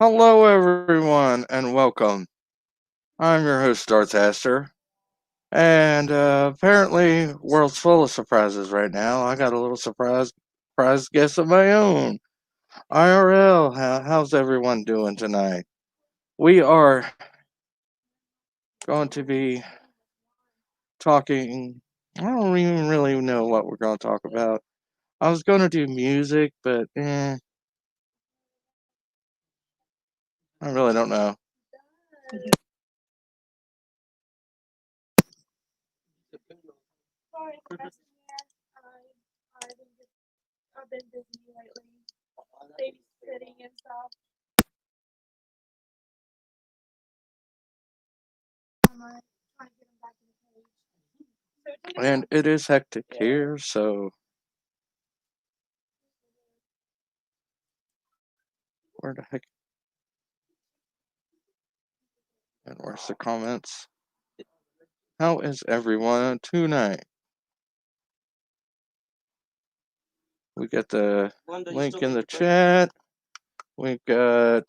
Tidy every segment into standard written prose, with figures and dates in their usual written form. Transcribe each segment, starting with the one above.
Hello, everyone, and welcome. I'm your host, Darth Aster, and apparently, world's full of surprises right now. I got a little surprise guest of my own. IRL, how's everyone doing tonight? We are going to be talking. I don't even really know what we're going to talk about. I was going to do music, but I really don't know. And it is hectic here, so where the heck? And where's the comments? How is everyone tonight? We got the link in the chat. We got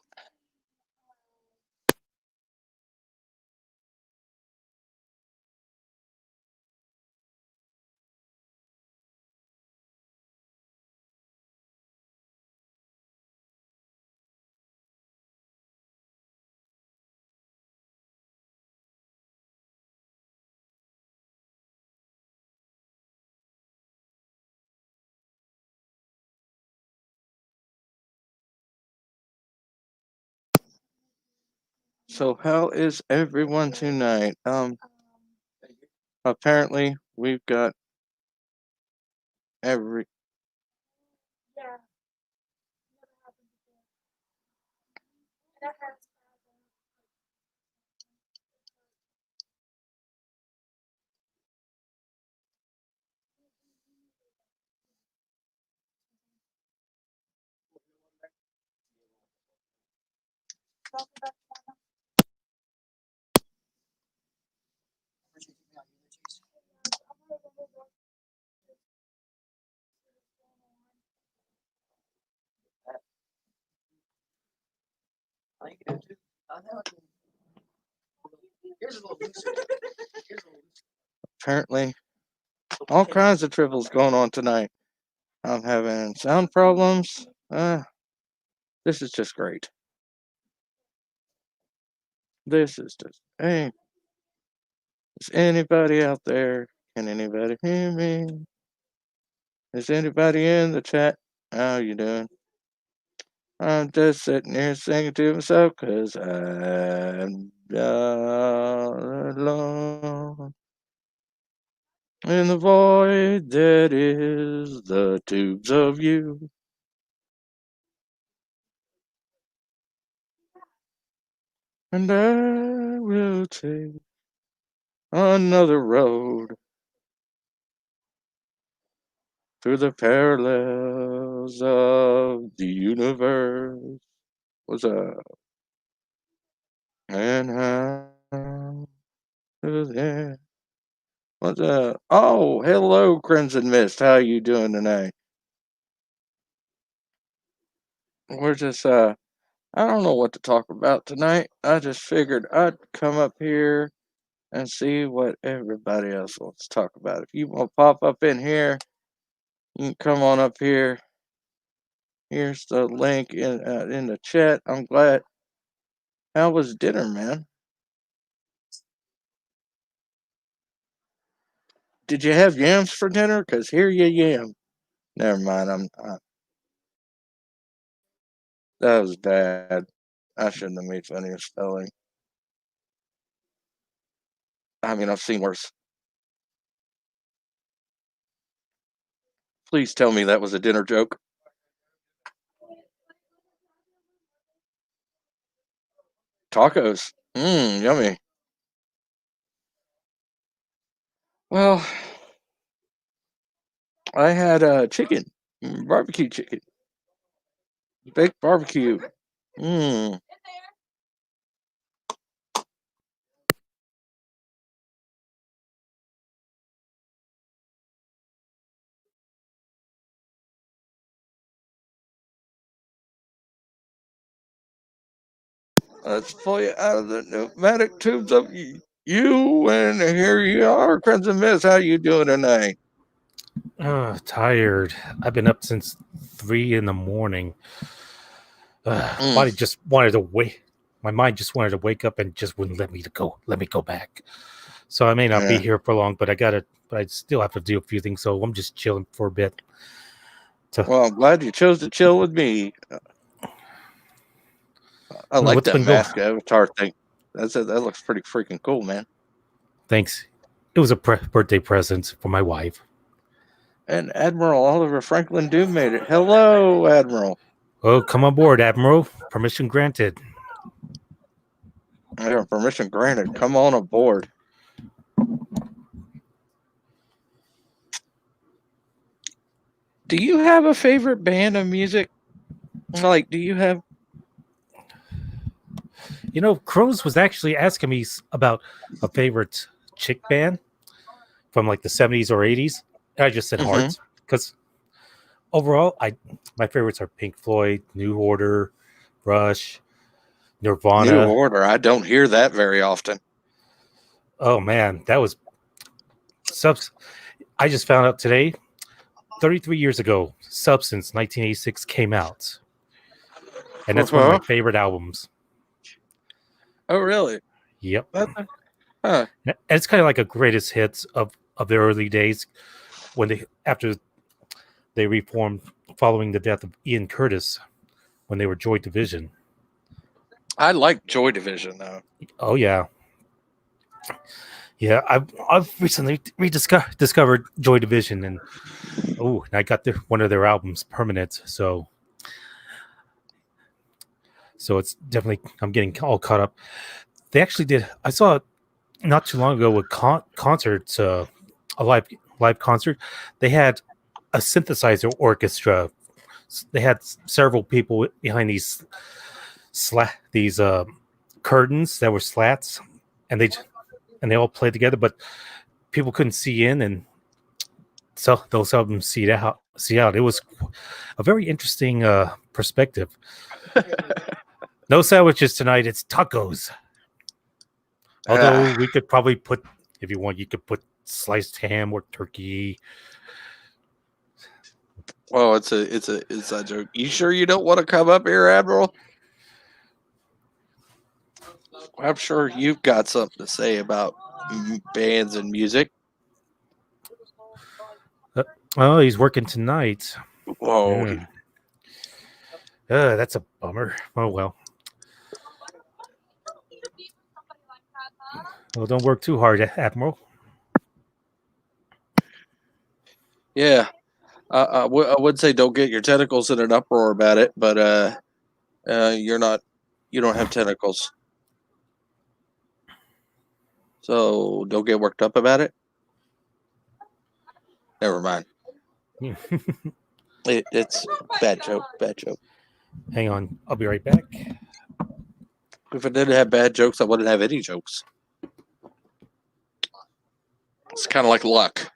so how is everyone tonight? Apparently we've got every apparently all kinds of triples going on tonight. I'm having sound problems. This is just great. This is just hey, is anybody out there? Can anybody hear me? Is anybody in the chat? How you doing? I'm just sitting here singing to myself because I'm all alone in the void that is the tubes of you. And I will take another road through the parallels of the universe. What's up? And how to there? What's up? Oh, hello, Crimson Mist. How you doing tonight? We're just I don't know what to talk about tonight. I just figured I'd come up here and see what everybody else wants to talk about. If you want to pop up in here, you can come on up here. Here's the link in the chat. I'm glad. How was dinner, man? Did you have yams for dinner? Cause here you yam. Never mind. That was bad. I shouldn't have made fun of your spelling. I mean, I've seen worse. Please tell me that was a dinner joke. Tacos. Mmm, yummy. Well, I had chicken, barbecue chicken, baked barbecue. Mmm. Let's pull you out of the pneumatic tubes of you, and here you are, Crimson Mist. How you doing tonight? Tired. I've been up since 3 in the morning. Body just wanted to wake. My mind just wanted to wake up and just wouldn't let me go back. So I may not be here for long, but I still have to do a few things. So I'm just chilling for a bit. Well, I'm glad you chose to chill with me. I like that mask avatar thing. That looks pretty freaking cool, man. Thanks. It was a birthday present for my wife. And Admiral Oliver Franklin Doom made it. Hello, Admiral. Oh, come on board, Admiral. Permission granted. Yeah, permission granted. Come on aboard. Do you have a favorite band of music? Like, do you have... You know, Crows was actually asking me about a favorite chick band from like the 70s or 80s. I just said Hearts because overall, my favorites are Pink Floyd, New Order, Rush, Nirvana. New Order. I don't hear that very often. Oh man, that was subs. I just found out today, 33 years ago, Substance 1986 came out, and that's one of my favorite albums. Oh, really? Yep. And it's kind of like a greatest hits of their early days when after they reformed following the death of Ian Curtis when they were Joy Division. I like Joy Division though. Oh yeah. Yeah, I've recently discovered Joy Division, and I got one of their albums, Permanent. So it's definitely, I'm getting all caught up. They actually did. I saw it not too long ago with concerts, a live concert. They had a synthesizer orchestra. They had several people behind these curtains that were slats, and they all played together, but people couldn't see in, and so those of them see out. It was a very interesting perspective. No sandwiches tonight. It's tacos. Although we could probably put, if you want, you could put sliced ham or turkey. Well, it's a joke. You sure you don't want to come up here, Admiral? I'm sure you've got something to say about bands and music. Oh, he's working tonight. Whoa. That's a bummer. Oh, well. Well, don't work too hard, Admiral. Yeah. I would say don't get your tentacles in an uproar about it, but you don't have tentacles. So don't get worked up about it. Never mind. It's bad joke. Hang on, I'll be right back. If I didn't have bad jokes, I wouldn't have any jokes. It's kind of like luck.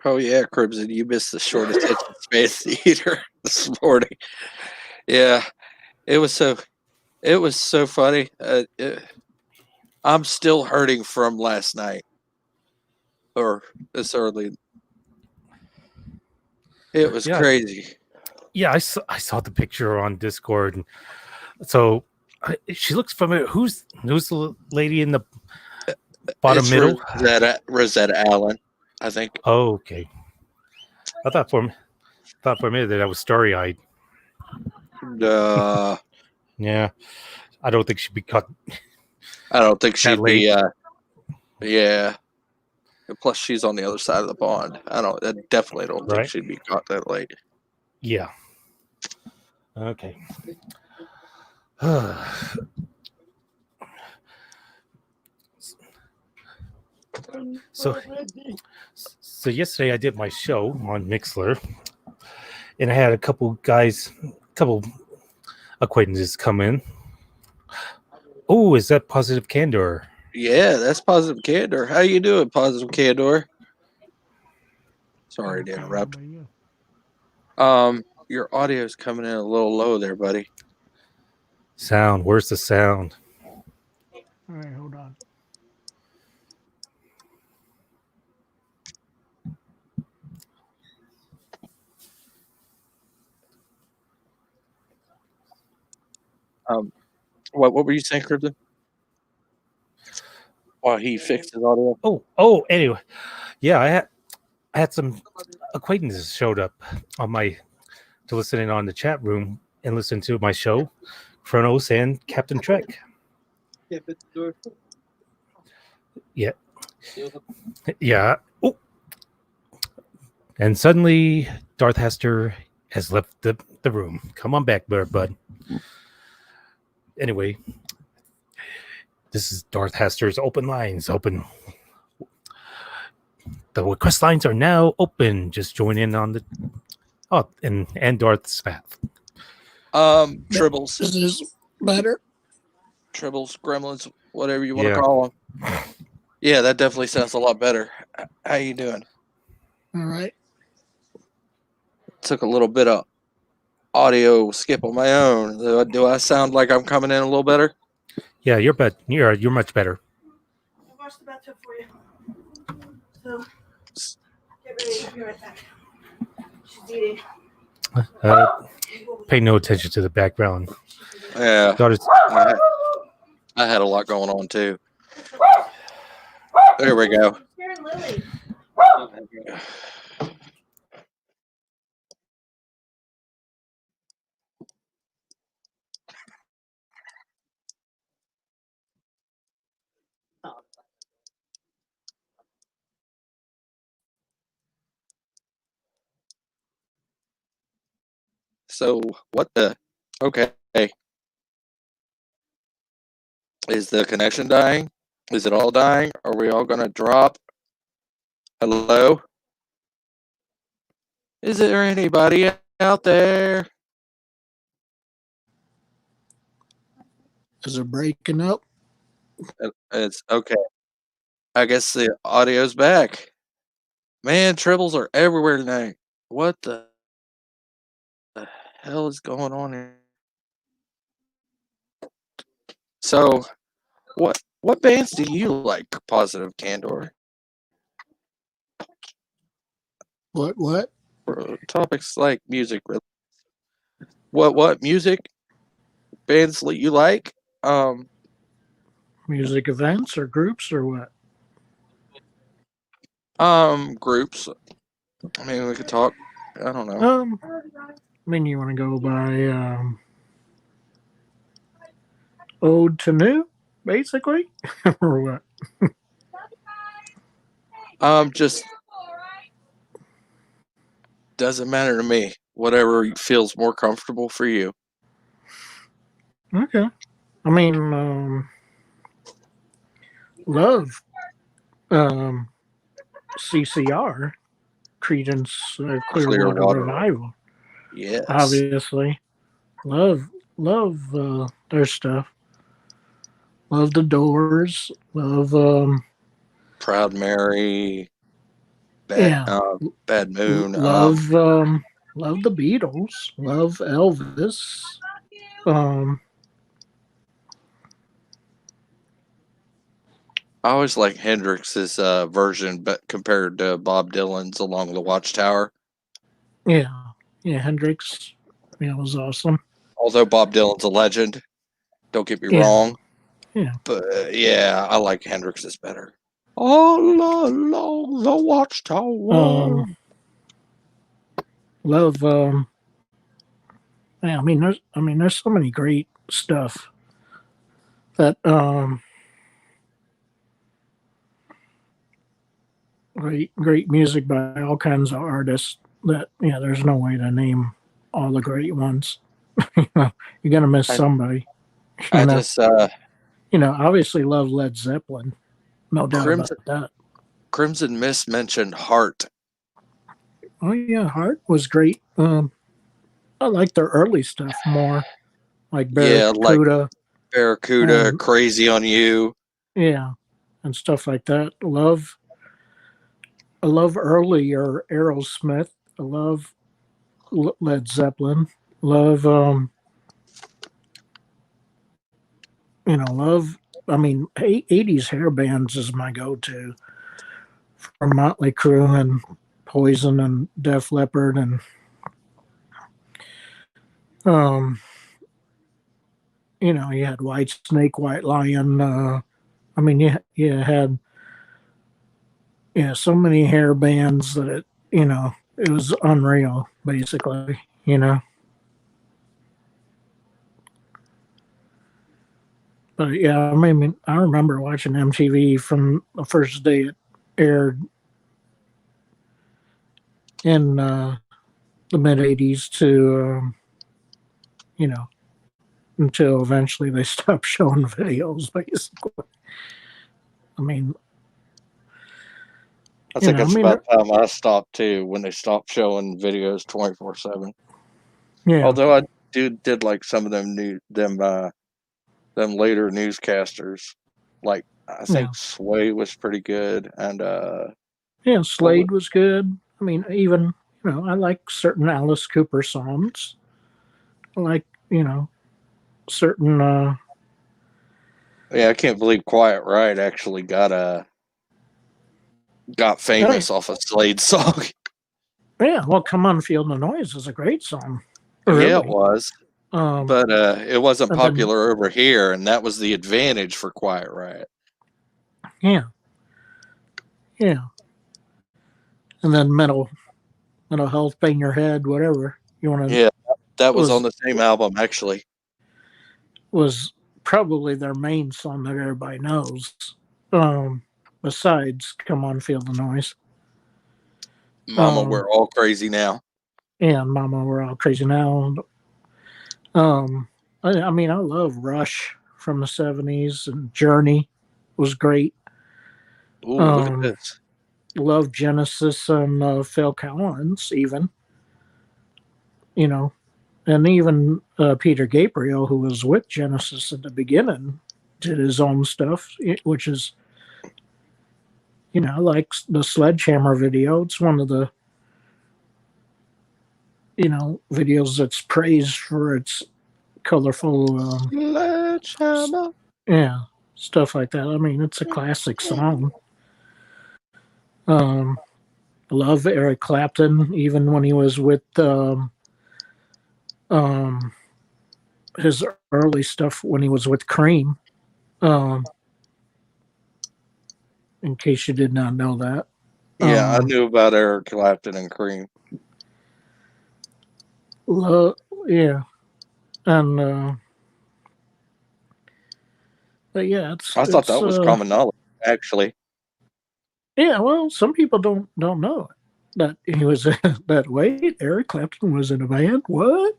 Oh yeah, Crimson, you missed the short attention space theater this morning. Yeah, it was so funny. I'm still hurting from last night or this early. It was crazy. Yeah, I saw the picture on Discord, and so she looks familiar. Who's the lady in the bottom middle? Rosetta Allen, I think. Oh, okay. I thought for a minute that I was starry-eyed. Yeah, I don't think she'd be cut. I don't think she'd be. Yeah. Plus, she's on the other side of the pond. I definitely don't think she'd be caught that late. Yeah. Okay. So yesterday I did my show on Mixler, and I had a couple acquaintances come in. Oh, is that Positive Candor? Yeah, that's Positive Candor. How you doing, Positive Candor? Sorry to interrupt. Your audio's coming in a little low there, buddy. Sound. Where's the sound? All right, hold on. What were you saying, Crypto? While he fixed his audio. Oh. Anyway, yeah, I had some acquaintances showed up to listen in on the chat room and listen to my show, Chronos and Captain Trek. Yeah. Yeah. Oh. And suddenly, Darth Hester has left the room. Come on back, bud. Anyway, this is Darth Hester's open lines. The request lines are now open. Just join in on the and Darth's path. Tribbles. Is this better? Tribbles, gremlins, whatever you want to call them. Yeah, that definitely sounds a lot better. How you doing? All right. Took a little bit of audio skip on my own. Do I sound like I'm coming in a little better? Yeah, you're much better. I'll wash the bathtub for you. So get ready. I'll be right back. She's eating. Pay no attention to the background. Yeah. Daughter's, I had a lot going on too. There we go. Here's Lily. So what the? Okay. Is the connection dying? Is it all dying? Are we all gonna drop? Hello? Is there anybody out there? Is it breaking up? It's okay. I guess the audio's back. Man, tribbles are everywhere tonight. What the hell is going on here? So, what bands do you like, Positive Candor? What? For topics like music. What music bands you like? Music events or groups or what? Groups. I mean, we could talk. I don't know. I mean, you want to go by old to new, basically, or what? Just doesn't matter to me. Whatever feels more comfortable for you. Okay. I mean, love CCR, Credence Clearwater Revival. Yes. Obviously. Love their stuff. Love the Doors. Love Proud Mary. Bad Moon. Love love the Beatles. Love Elvis. I always like Hendrix's version, but compared to Bob Dylan's "Along the Watchtower." Yeah, Hendrix. Yeah, was awesome. Although Bob Dylan's a legend, don't get me wrong. Yeah, but I like Hendrix's better. All along the Watchtower. Love. Yeah, I mean, there's so many great stuff that great music by all kinds of artists that there's no way to name all the great ones. You're gonna miss somebody. I just obviously love Led Zeppelin, no doubt about that. Crimson Mist mentioned Heart. Oh yeah, Heart was great. I like their early stuff more, like Yeah, like Barracuda. Barracuda, And- Crazy on You. Yeah, and stuff like that. I love early or Aerosmith. I love Led Zeppelin. Love love. I mean, 80s hair bands is my go-to. From Motley Crue and Poison and Def Leppard and um, you had White Snake, White Lion. I mean, you had so many hair bands that it was unreal, basically. But yeah, I mean, I remember watching MTV from the first day it aired in the mid '80s to until eventually they stopped showing videos. Basically, I mean, I think that's about the time I stopped too, when they stopped showing videos 24/7. yeah. Although I did like some of them them later newscasters. Like I think Sway was pretty good, and Slade was good. I mean, even I like certain Alice Cooper songs. I like certain. Yeah, I can't believe Quiet Riot actually got famous off a Slade song. Yeah, well, Come On Feel the Noise is a great song. Really. Yeah, it was. But it wasn't and popular over here, and that was the advantage for Quiet Riot. Yeah. And then mental health, bang your head, whatever you want to. Yeah, that was on the same album, actually. Was probably their main song that everybody knows. Besides Come On Feel the Noise. Mama, We're All Crazy Now. And Mama, We're All Crazy Now. I mean, I love Rush from the 70s, and Journey was great. Ooh, look at this. Love Genesis and Phil Collins, even. And even Peter Gabriel, who was with Genesis at the beginning, did his own stuff, which is, like the Sledgehammer video. It's one of the, videos that's praised for its colorful, Sledgehammer. Yeah, stuff like that. I mean, it's a classic song. Love Eric Clapton, even when he was with his early stuff when he was with Cream. In case you did not know that. Yeah, I knew about Eric Clapton and Cream. Yeah. And but yeah, I thought that was common knowledge, actually. Yeah, well, some people don't know that he was that way. Eric Clapton was in a band. What?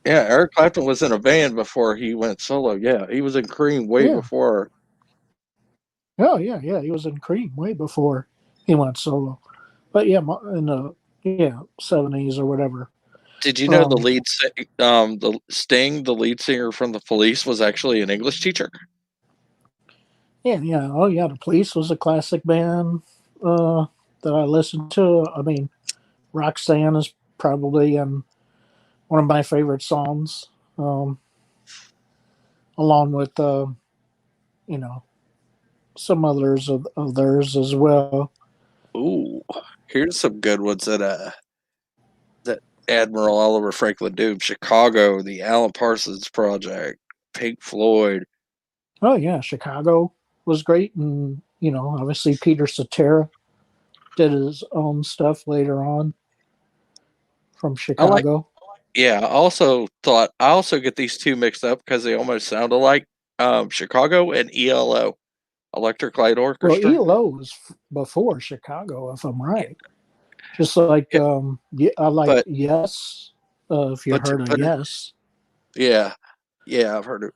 Yeah, Eric Clapton was in a band before he went solo. Yeah, he was in Cream way before. Oh yeah, he was in Cream way before he went solo. But yeah, in the 70s or whatever. Did you know the Sting, the lead singer from the Police, was actually an English teacher? Yeah. Oh yeah, the Police was a classic band that I listened to. I mean, Roxanne is probably one of my favorite songs, along with some others of theirs as well. Ooh, here's some good ones that Admiral Oliver Franklin doomed: Chicago, the Alan Parsons Project, Pink Floyd. Oh yeah, Chicago was great, and obviously Peter Cetera did his own stuff later on from Chicago. I also get these two mixed up because they almost sound alike. Chicago and ELO, Electric Light Orchestra. Well, ELO was before Chicago, if I'm right. Just like I like Yes. If you heard of Yes. Yeah, I've heard it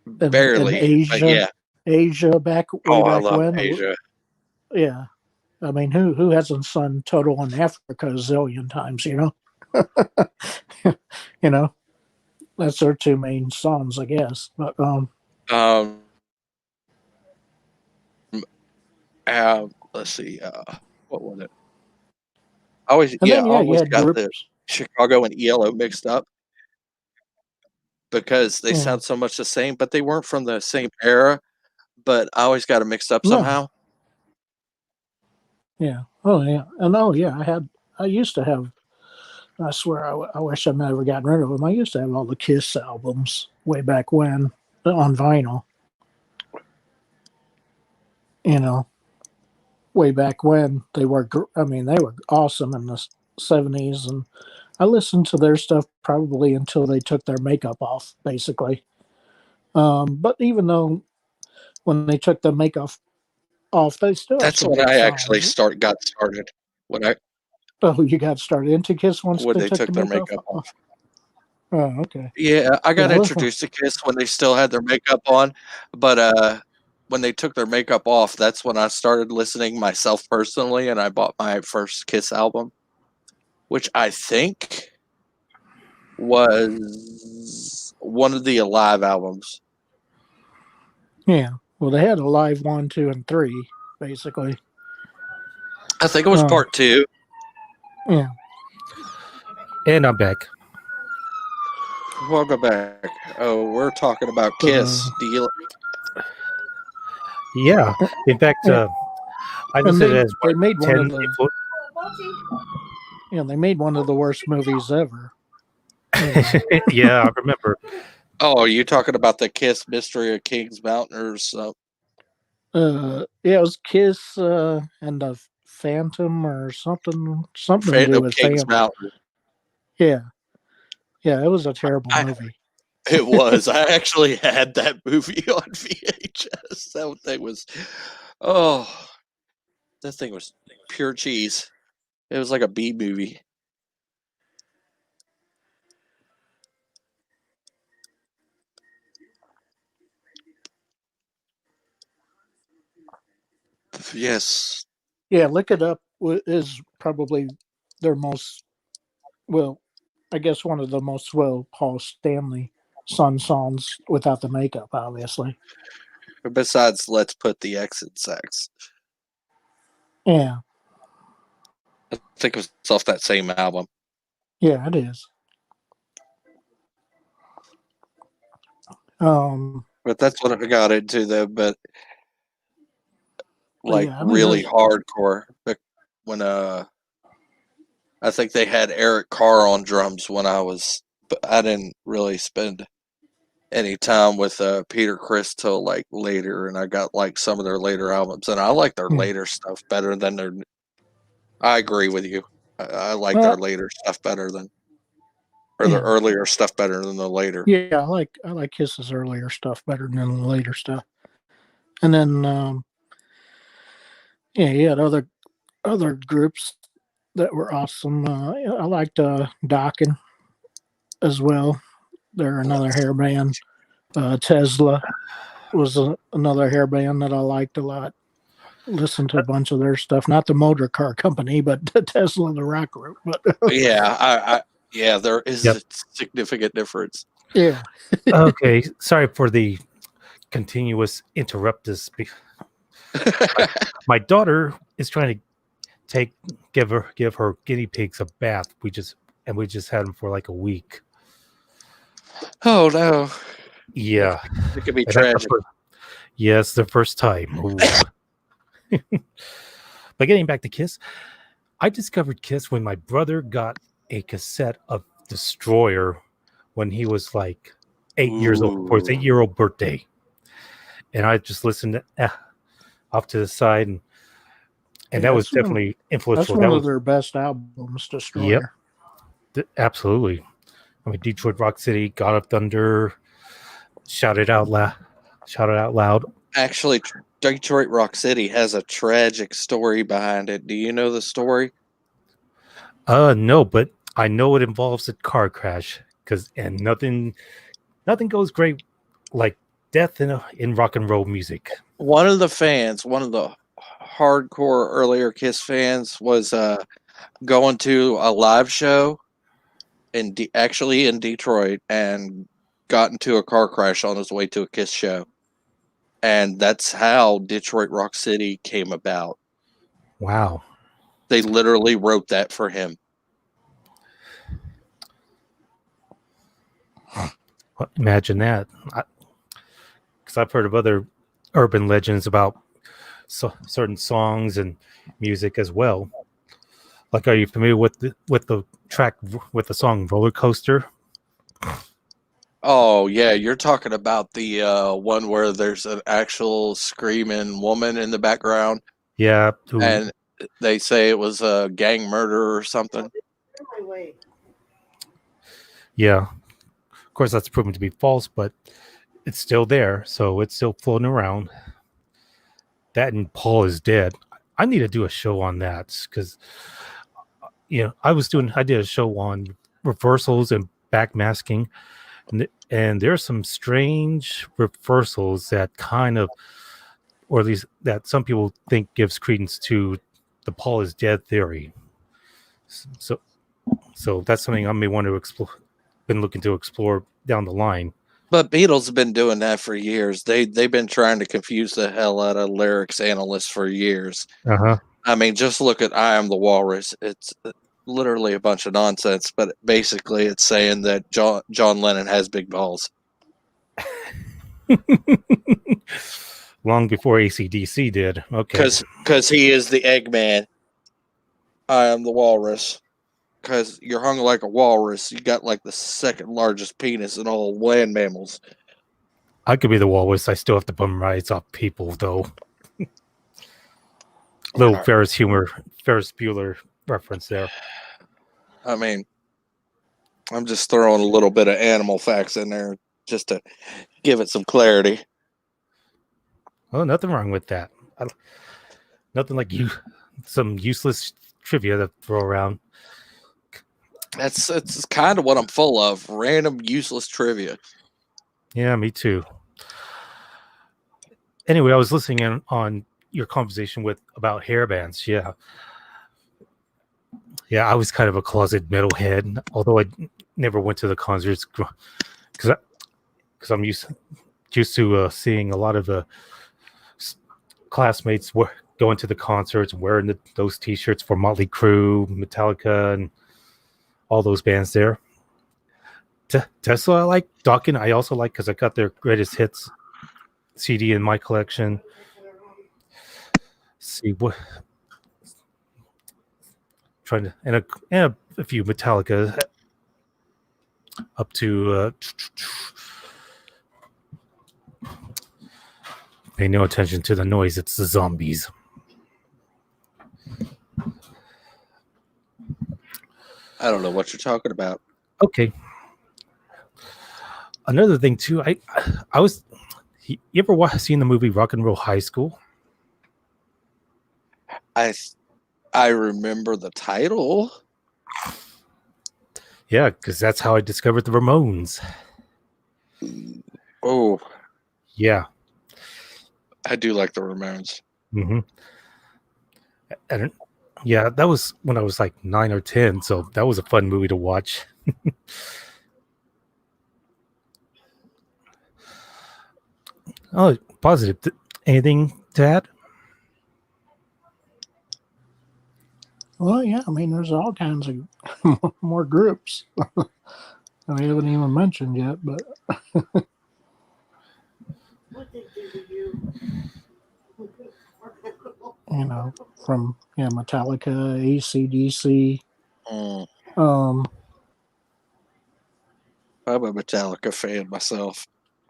barely. In Asia. But yeah. Asia back way Oh, I back love when. Asia. Yeah. I mean, who hasn't sung Total in Africa a zillion times, you know? You know, that's their two main songs, I guess. But Um, let's see. What was it? and then I yeah, you always had got the groups. Chicago and ELO mixed up because they Yeah. sound so much the same, but they weren't from the same era. But I always got them mixed up No. somehow. Yeah. Oh yeah. And oh yeah, I used to have. I swear, I wish I'd never gotten rid of them. I used to have all the Kiss albums way back when on vinyl. You know, way back when they were. I mean, they were awesome in the '70s, and I listened to their stuff probably until they took their makeup off, basically. But even though when they took the makeup off, they still have That's some when good I actually songs. got started when Oh, you got started into Kiss once they they took the took their makeup makeup off? off. Oh, okay. Yeah, I got Yeah, I listen. introduced to Kiss when they still had their makeup on, but when they took their makeup off, that's when I started listening myself personally, and I bought my first Kiss album, which I think was one of the Alive albums. Yeah. Well, they had a live 1, 2, and 3, basically. I think it was part 2. Yeah. And I'm back. Welcome back. Oh, we're talking about Kiss. Do you? Yeah. In fact, Yeah. I And listed it as they made one 10 of the they made one of the worst movies ever. Yeah, I remember. Oh, are you talking about the Kiss Mystery of Kings Mountain or something? Yeah, it was Kiss and the Phantom or something to do Of with Kings Phantom. Mountain. Yeah. Yeah, it was a terrible movie. It was. I actually had that movie on VHS. That thing was, that thing was pure cheese. It was like a B movie. Yes. Yeah, Lick It Up is probably their most, well, I guess one of the most Paul Stanley sung songs without the makeup, obviously. Besides, let's put the X in sex. Yeah. I think it was off that same album. Yeah, it is. But that's what I got into though. But like yeah, I mean, really hardcore. But when I think they had Eric Carr on drums when but I didn't really spend any time with Peter Criss till like later, and I got like some of their later albums, and I like their later stuff better than their. I agree with you. I like their later stuff better than, or their earlier stuff better than the later. Yeah, I like Kiss's earlier stuff better than the later stuff. And then yeah, he had other groups that were awesome. I liked Dokken as well. They're another hair band. Tesla was another hair band that I liked a lot. Listened to a bunch of their stuff. Not the Motor Car Company, but Tesla, the rock group. But yeah, yeah, there is a significant difference. Yeah. Okay, sorry for the continuous interruptus. My daughter is trying to give her guinea pigs a bath. We just had them for like a week. Oh no! Yeah, it could be tragic. Yes, the first time. But getting back to Kiss, I discovered Kiss when my brother got a cassette of Destroyer when he was like 8 years old for his 8-year-old birthday, and I just listened off to the side, and that was definitely influential. That's one of their best albums, Destroyer. Yep, absolutely. I mean, Detroit Rock City, God of Thunder, Shout It Out Loud. Actually, Detroit Rock City has a tragic story behind it. Do you know the story? No, but I know it involves a car crash and nothing goes great like death in rock and roll music. One of the fans, one of the hardcore earlier Kiss fans, was going to a live show actually in Detroit and got into a car crash on his way to a Kiss show. And that's how Detroit Rock City came about. Wow. They literally wrote that for him. Imagine that. Because I've heard of other urban legends about certain songs and music as well. Like, are you familiar with the track with the song Roller Coaster? Oh, yeah. You're talking about the one where there's an actual screaming woman in the background. Yeah. And they say it was a gang murder or something. Yeah. Of course, that's proven to be false, but it's still there. So it's still floating around. That and Paul is Dead. I need to do a show on that because, I did a show on reversals and backmasking. And there's some strange reversals that kind of, or at least that some people think gives credence to the Paul is Dead theory. So that's something I may want to explore. Been looking to explore down the line. But Beatles have been doing that for years. They've been trying to confuse the hell out of lyrics analysts for years. Uh-huh. I mean, just look at "I Am the Walrus." It's literally a bunch of nonsense, but basically, it's saying that John Lennon has big balls. Long before AC/DC did. Okay. Because he is the Eggman. I am the Walrus. Because you're hung like a walrus. You got like the second largest penis in all land mammals. I could be the walrus. I still have to bum rides off people, though. Little Ferris Bueller reference there. I mean, I'm just throwing a little bit of animal facts in there just to give it some clarity. Oh, nothing wrong with that. Nothing like some useless trivia to throw around. It's kind of what I'm full of. Random, useless trivia. Yeah, me too. Anyway, I was listening in on your conversation about hair bands. Yeah, I was kind of a closet metalhead, although I never went to the concerts because I'm used to seeing a lot of the classmates going to the concerts and wearing those T-shirts for Motley Crue, Metallica, and all those bands there. Tesla, I like. Dokken, I also like because I got their greatest hits CD in my collection. See what. Trying to and a few Metallica up to pay no attention to the noise, it's the zombies. I don't know what you're talking about. Okay. Another thing too, I was, you ever seen the movie Rock and Roll High School? I remember the title. Yeah, because that's how I discovered the Ramones. Oh, yeah. I do like the Ramones. Mm-hmm. And yeah, that was when I was like 9 or 10, so that was a fun movie to watch. Oh, positive. Anything to add? Well, yeah, I mean, there's all kinds of more groups that we haven't even mentioned yet, but What did they do to you? you know, from Metallica, AC/DC. I'm a Metallica fan myself.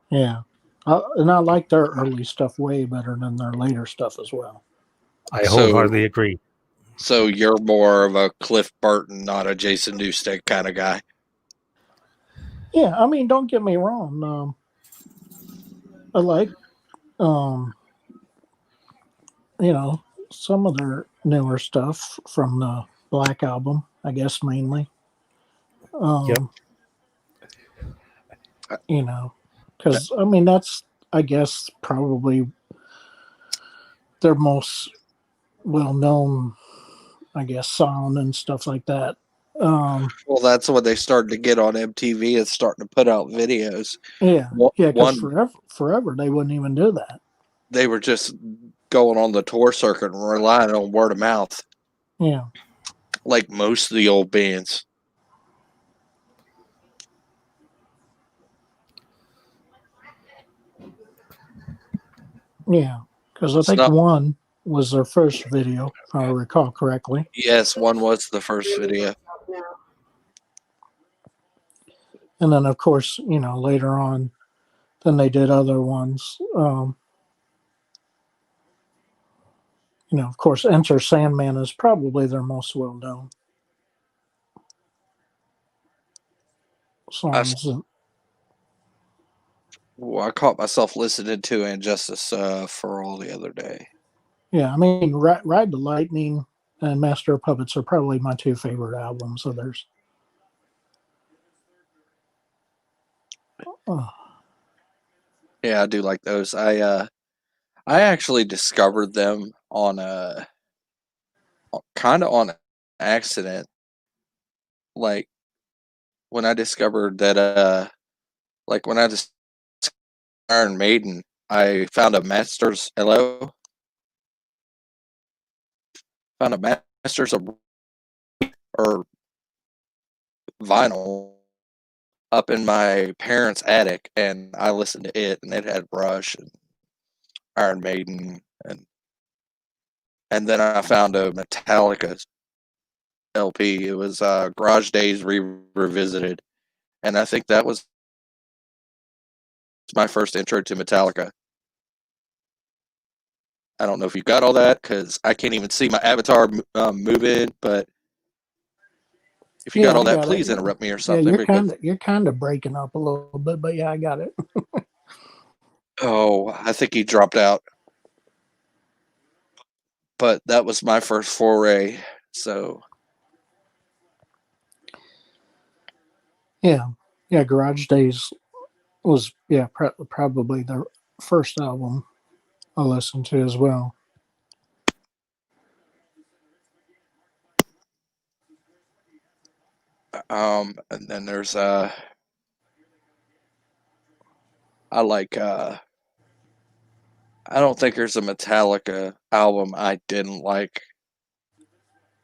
Yeah, and I like their early stuff way better than their later stuff as well. I wholeheartedly agree. So you're more of a Cliff Burton, not a Jason Newsted kind of guy. Yeah, I mean, don't get me wrong. I like, some of their newer stuff from the Black Album, I guess mainly. Yep. Because I mean that's I guess probably their most well known, I guess, song and stuff like that. Well, that's when they started to get on MTV and starting to put out videos. Yeah, because One, forever they wouldn't even do that. they were just going on the tour circuit and relying on word of mouth, Yeah, like most of the old bands. yeah, because I It's think not. one was their first video, if I recall correctly. Yes, one was the first video. And then, of course, later on, then they did other ones. Of course, Enter Sandman is probably their most well known songs. Well, I caught myself listening to Injustice for All the other day. Yeah, I mean, Ride the Lightning and Master of Puppets are probably my two favorite albums of theirs. Yeah, I do like those. I actually discovered them on kind of on accident. Like when I discovered that like when I discovered Iron Maiden, I found a Masters of or vinyl up in my parents' attic, and I listened to it, and it had Rush and Iron Maiden, and then I found a Metallica LP. It was Garage Days Revisited, and I think that was my first intro to Metallica. I don't know if you got all that because I can't even see my avatar moving, but if you got all I that, got please it. interrupt me or Yeah, something. you're kind of breaking up a little bit, but yeah, I got it. Oh, I think he dropped out. But that was my first foray. So Yeah, Garage Days was probably their first album I listened to as well. and then there's I like I don't think there's a Metallica album I didn't like.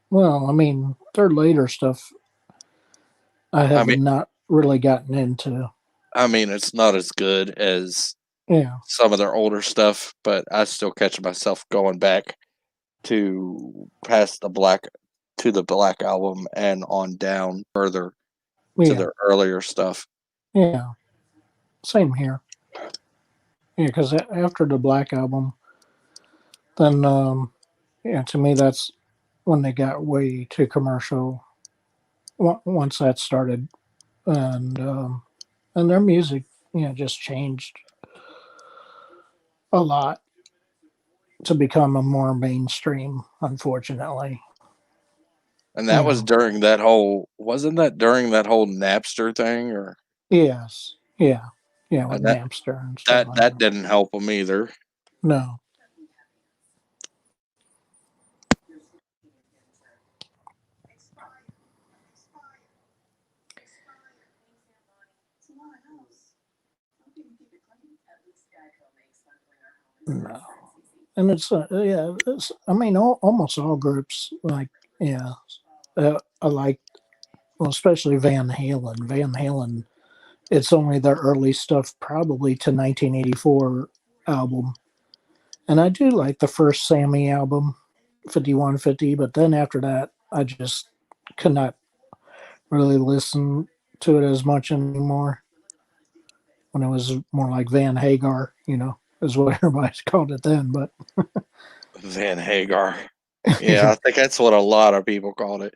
Well, I mean, their later stuff I I have mean not really gotten into. it's not as good as Yeah, some of their older stuff, but I still catch myself going back to past the Black album and on down further to yeah, their earlier stuff. yeah. Same here. Yeah, because after the Black album, then to me that's when they got way too commercial. Once that started, and their music, just changed a lot to become a more mainstream. Unfortunately, And that was Yeah. during that whole wasn't that during that whole Napster thing or Yes, yeah, with and that Napster and stuff that like that that. didn't help them either. No, no, and I mean, almost all groups like yeah, I like well, especially Van Halen. Van Halen, it's only their early stuff, probably to 1984 album, and I do like the first Sammy album, 5150, but then after that, I just could not really listen to it as much anymore. When it was more like Van Hagar, is what everybody's called it then. But Van Hagar. Yeah, I think that's what a lot of people called it.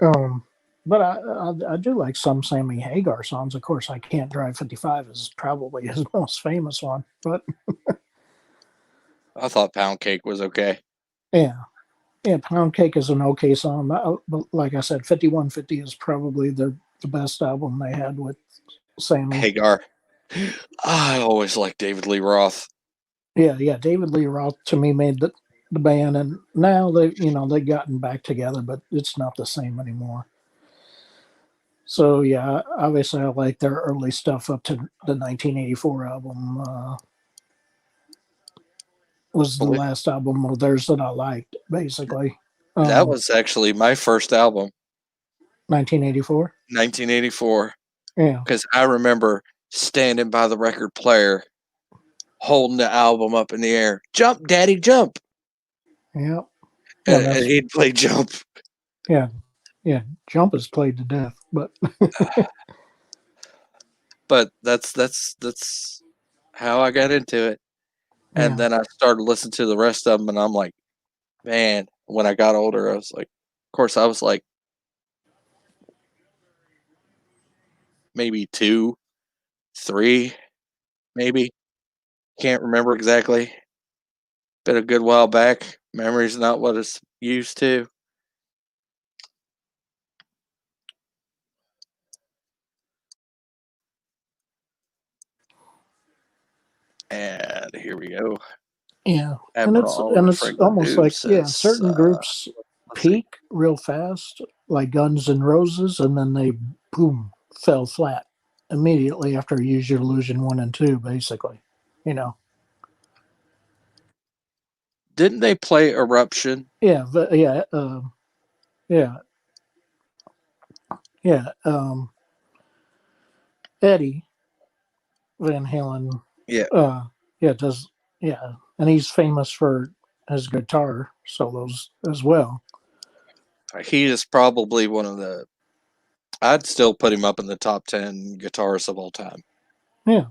um, but I do like some Sammy Hagar songs. Of course, I Can't Drive 55 is probably his most famous one. But I thought Pound Cake was okay. yeah, Pound Cake is an okay song. But like I said, 5150 is probably the best album they had with Sammy. Hagar. I always liked David Lee Roth. Yeah, David Lee Roth to me made the band, and now they've gotten back together, but it's not the same anymore. So yeah, obviously I like their early stuff up to the 1984 album. Was the last album of theirs that I liked, basically. That was actually my first album, 1984. 1984, Yeah, because I remember standing by the record player, holding the album up in the air. Jump, Daddy, jump! yeah, And he'd play Jump. yeah. Jump is played to death, but But that's how I got into it. And then I started listening to the rest of them, and I'm like, man, when I got older, I was like, of course, I was like maybe 2, 3, maybe. Can't remember exactly. Been a good while back. Memory's not what it's used to. And here we go. yeah, Admiral and Oliver it's Franklin almost Doob like says, certain groups let's see. peak real fast, like Guns N' Roses, and then they boom fell flat immediately after Use Your Illusion 1 and 2, basically. Didn't they play Eruption? Yeah, yeah. Eddie Van Halen. Yeah. Does and he's famous for his guitar solos as well. He is probably one of the. I'd still put him up in the top 10 guitarists of all time. Yeah.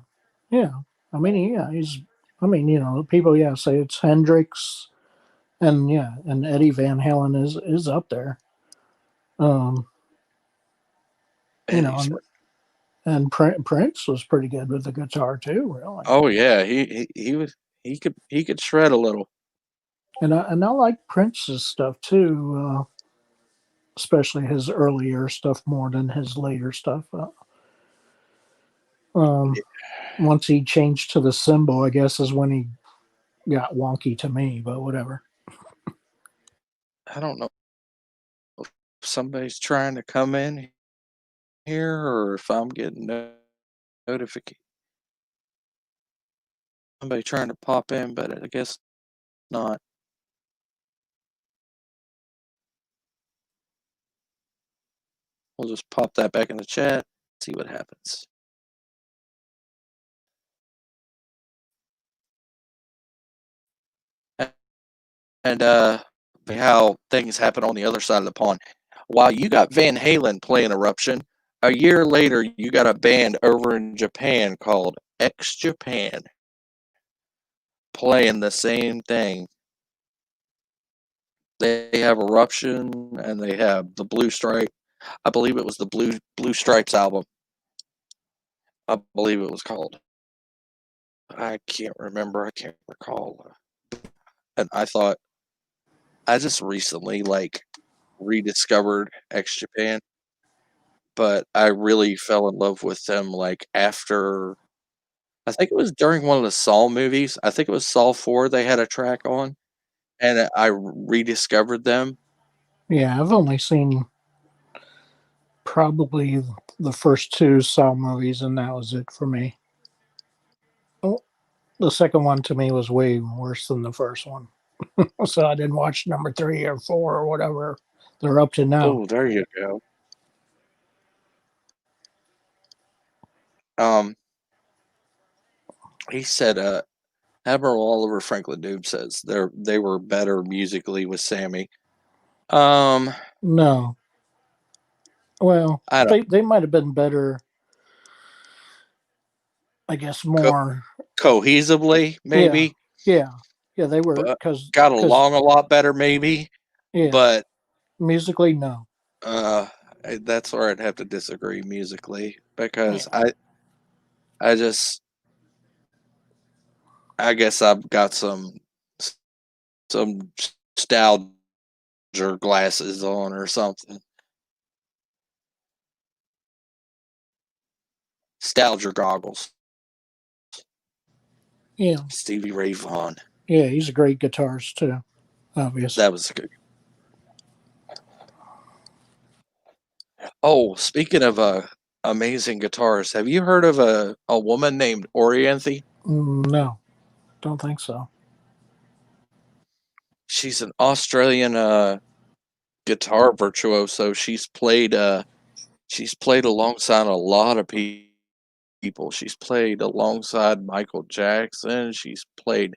I mean, he's. I mean, people, say it's Hendrix, and and Eddie Van Halen is up there. And Prince was pretty good with the guitar too, really. Oh yeah, he could shred a little. And I like Prince's stuff too, especially his earlier stuff more than his later stuff. Once he changed to the symbol, I guess is when he got wonky to me, but whatever. I don't know if somebody's trying to come in here or if I'm getting notification. Somebody trying to pop in, but I guess not. We'll just pop that back in the chat, see what happens. And how things happen on the other side of the pond. While you got Van Halen playing Eruption, a year later you got a band over in Japan called X Japan playing the same thing. They have Eruption and they have the Blue Stripe. I believe it was the Blue Stripes album. I believe it was called. I can't remember. I can't recall. And I thought I just recently rediscovered X Japan, but I really fell in love with them after. I think it was during one of the Saw movies. I think it was Saw 4 they had a track on, and I rediscovered them. Yeah, I've only seen probably the first 2 Saw movies, and that was it for me. The second one to me was way worse than the first one. So I didn't watch number 3 or 4 or whatever they're up to now. Oh, there you go. He said, Admiral Oliver Franklin Doob says they were better musically with Sammy. No. Well, they might have been better, I guess, more cohesively, maybe. Yeah, they were because got along a lot better, maybe. Yeah, but musically, no. That's where I'd have to disagree musically because I guess I've got some nostalgia glasses on or something. Nostalgia goggles. Yeah, Stevie Ray Vaughan. yeah, he's a great guitarist too. Obviously. That was good. Oh, speaking of amazing guitarists, have you heard of a woman named Orianthi? No, don't think so. She's an Australian guitar virtuoso. She's played alongside a lot of people. She's played alongside Michael Jackson. She's played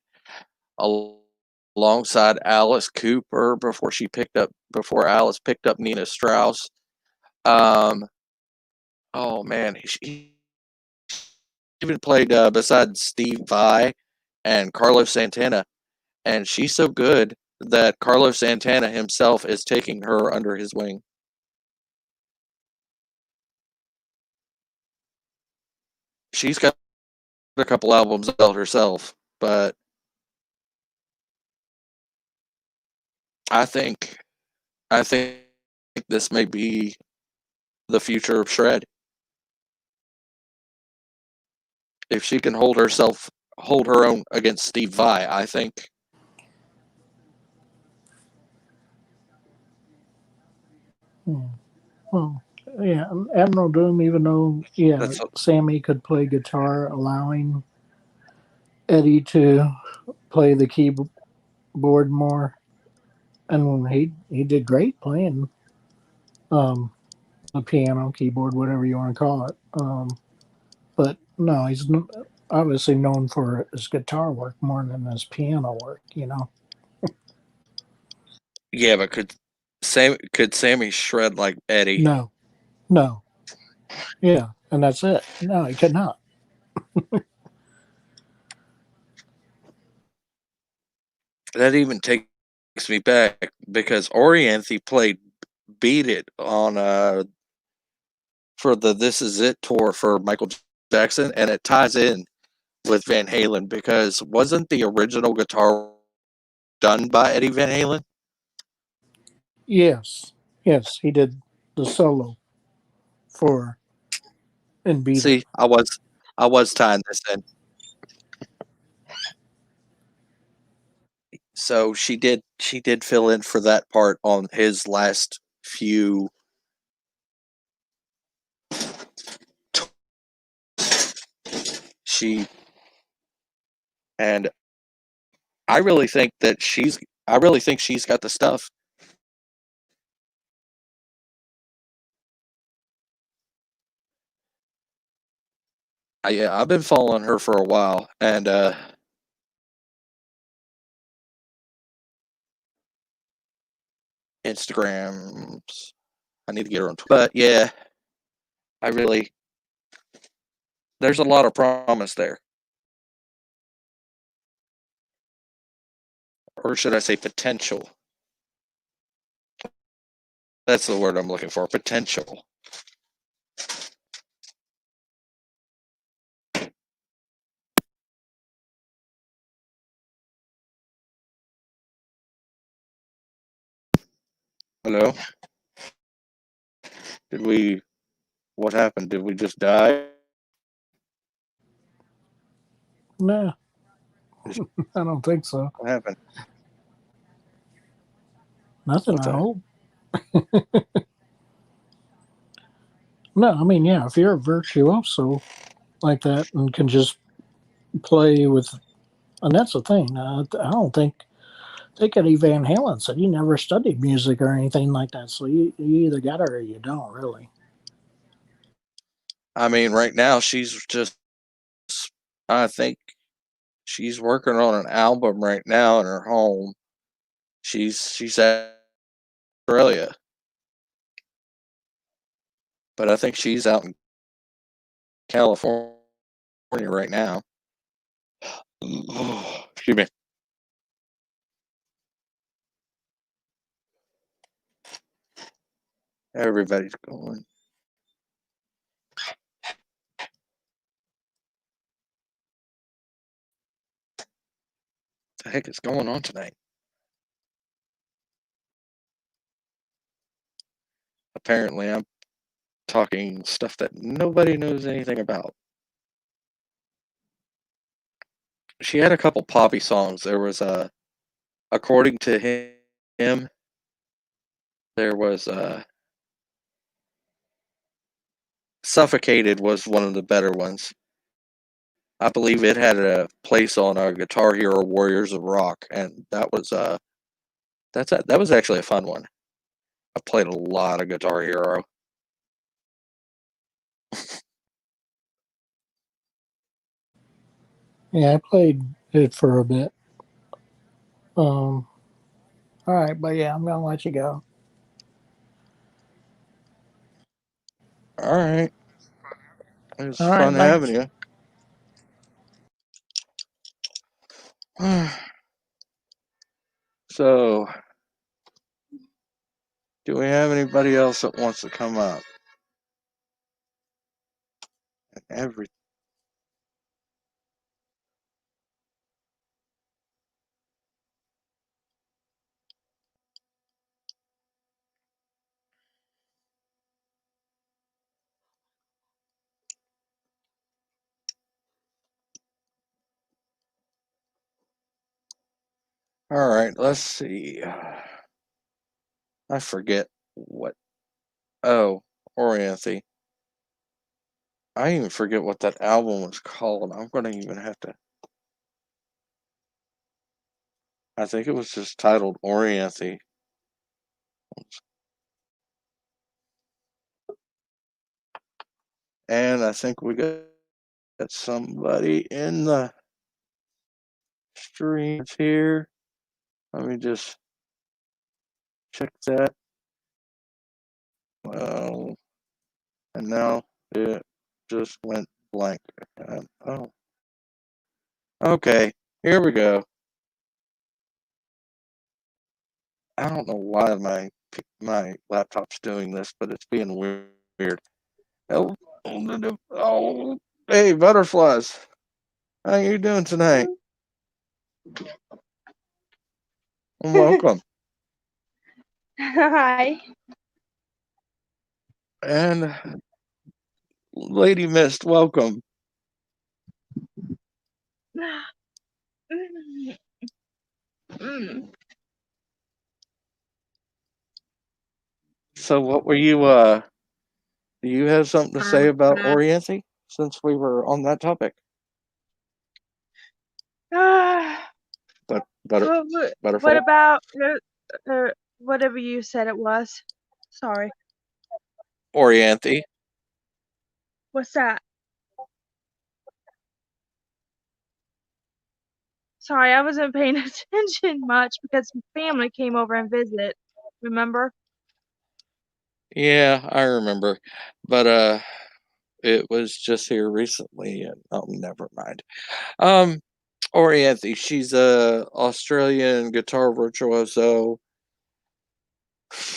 alongside Alice Cooper before Alice picked up Nina Strauss. Oh man, she even played beside Steve Vai and Carlos Santana, and she's so good that Carlos Santana himself is taking her under his wing. She's got a couple albums out herself, but I think I think this may be the future of shred. If she can hold her own against Steve Vai, I think. Hmm. Well, yeah, Admiral Doom. Even though, yeah, That's Sammy could play guitar, allowing Eddie to play the keyboard more, and he did great playing um, the piano, keyboard, whatever you want to call it. But no, he's obviously known for his guitar work more than his piano work. You know. yeah, but could Sammy shred like Eddie? No, no, yeah, and that's it. No, he could not. That even takes me back because Orianthi played "Beat It" on for the "This Is It" tour for Michael Jackson, and it ties in with Van Halen because wasn't the original guitar done by Eddie Van Halen? Yes, yes, he did the solo for and Beat It. See, I was tying this in. So she did fill in for that part on his last few she and I really think that she's got the stuff. Yeah, I've been following her for a while, and Instagrams. I need to get her on. But yeah, I really there's a lot of promise there, or should I say potential? That's the word I'm looking for. Potential. Hello? Did we? What happened? Did we just die? Nah, I don't think so. What happened? Nothing, What's I that? hope. No, I mean, yeah, if you're a virtuoso like that and can just play with, and that's the thing. I don't think Eddie Van Halen said he never studied music or anything like that. So you either got it or you don't, really. I mean, right now she's just. I think she's working on an album right now in her home. She's at Australia, but I think she's out in California right now. Excuse me. Everybody's going. What the heck is going on tonight? Apparently, I'm talking stuff that nobody knows anything about. she had a couple poppy songs. There was According to Him. There was Suffocated was one of the better ones. I believe it had a place on Guitar Hero Warriors of Rock, and that was that was actually a fun one. I played a lot of Guitar Hero. Yeah, I played it for a bit. All right, but yeah, I'm gonna let you go. All right, it was All right, fun thanks. having you. So, do we have anybody else that wants to come up? Every All right, let's see. I forget what. Oh, Orianthe. I even forget what that album was called. I'm gonna even have to. I think it was just titled Orianthe. And I think we got somebody in the streams here. Let me just check that. Well, and now it just went blank. Oh, okay. Here we go. I don't know why my laptop's doing this, but it's being weird. Oh, oh, hey, butterflies. How you doing tonight? Welcome. Hi. And Lady Mist, welcome. Mm. So what were you do you have something to say about Orianthe since we were on that topic? But What butterfly? about whatever you said it was? Sorry. Orianthe. What's that? Sorry, I wasn't paying attention much because family came over and visit. Remember? Yeah, I remember. But it was just here recently and oh never mind. Orianthe, she's a Australian guitar virtuoso.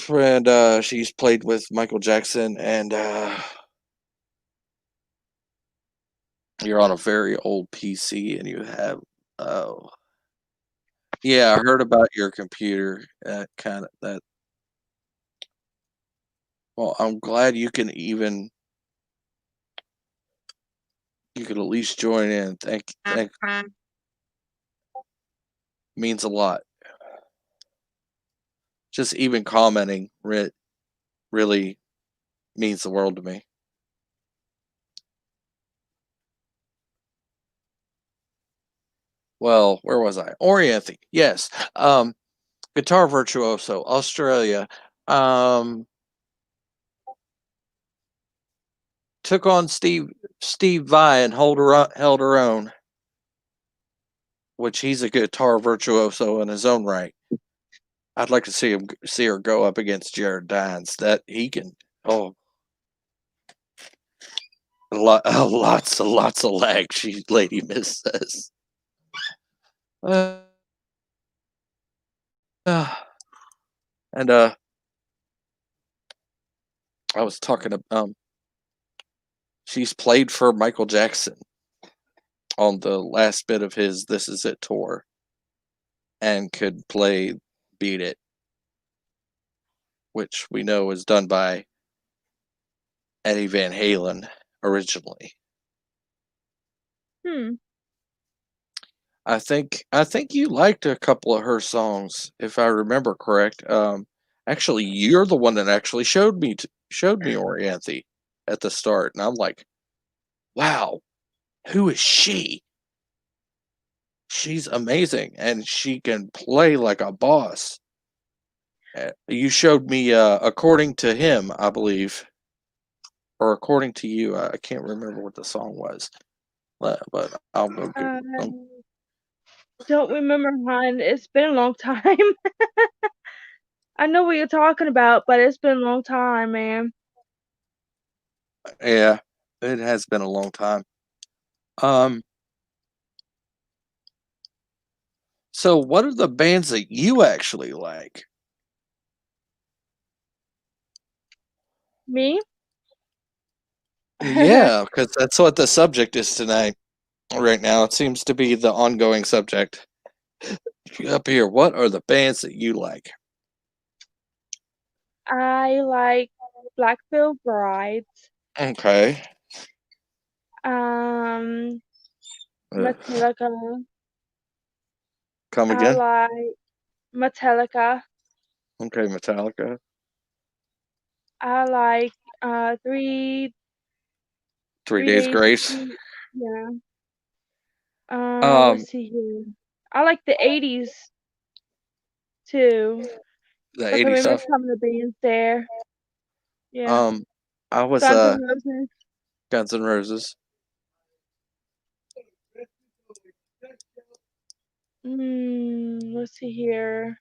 And she's played with Michael Jackson and you're on a very old PC and you have oh yeah, I heard about your computer. Kind of that. Well, I'm glad you can you could at least join in. Thank means a lot. Just even commenting really means the world to me. Well, where was I? Orianthe. Yes. Guitar virtuoso, Australia. Um, took on Steve Vai and held her own, which he's a guitar virtuoso in his own right. I'd like to see her go up against Jared Dines. That he can. Oh, lots of lag. She Lady Miss says. Uh, and I was talking about she's played for Michael Jackson on the last bit of his This Is It tour and could play Beat It, which we know was done by Eddie Van Halen originally. I think you liked a couple of her songs, if I remember correct. Actually, you're the one that actually showed me Orianthe at the start, and I'm like, wow, who is she? She's amazing, and she can play like a boss. You showed me, according to him, I believe, or according to you. I can't remember what the song was, but I'll go get I them. don't remember, hon. It's been a long time. I know what you're talking about, but it's been a long time, man. Yeah, it has been a long time. Um, so what are the bands that you actually like? Me? Yeah, because that's what the subject is tonight. Right now, it seems to be the ongoing subject. Up here, what are the bands that you like? I like Blackfield Brides, Okay. um, Ugh. Metallica. Come I again? like Metallica. Okay, Metallica. I like three 3 three Days days. Grace. Yeah. Um, Let's see here. I like the 80s too. the I can 80s remember stuff. some of the bands there. Yeah. Um, I was Guns N' Roses. Guns N' Roses. Let's see here.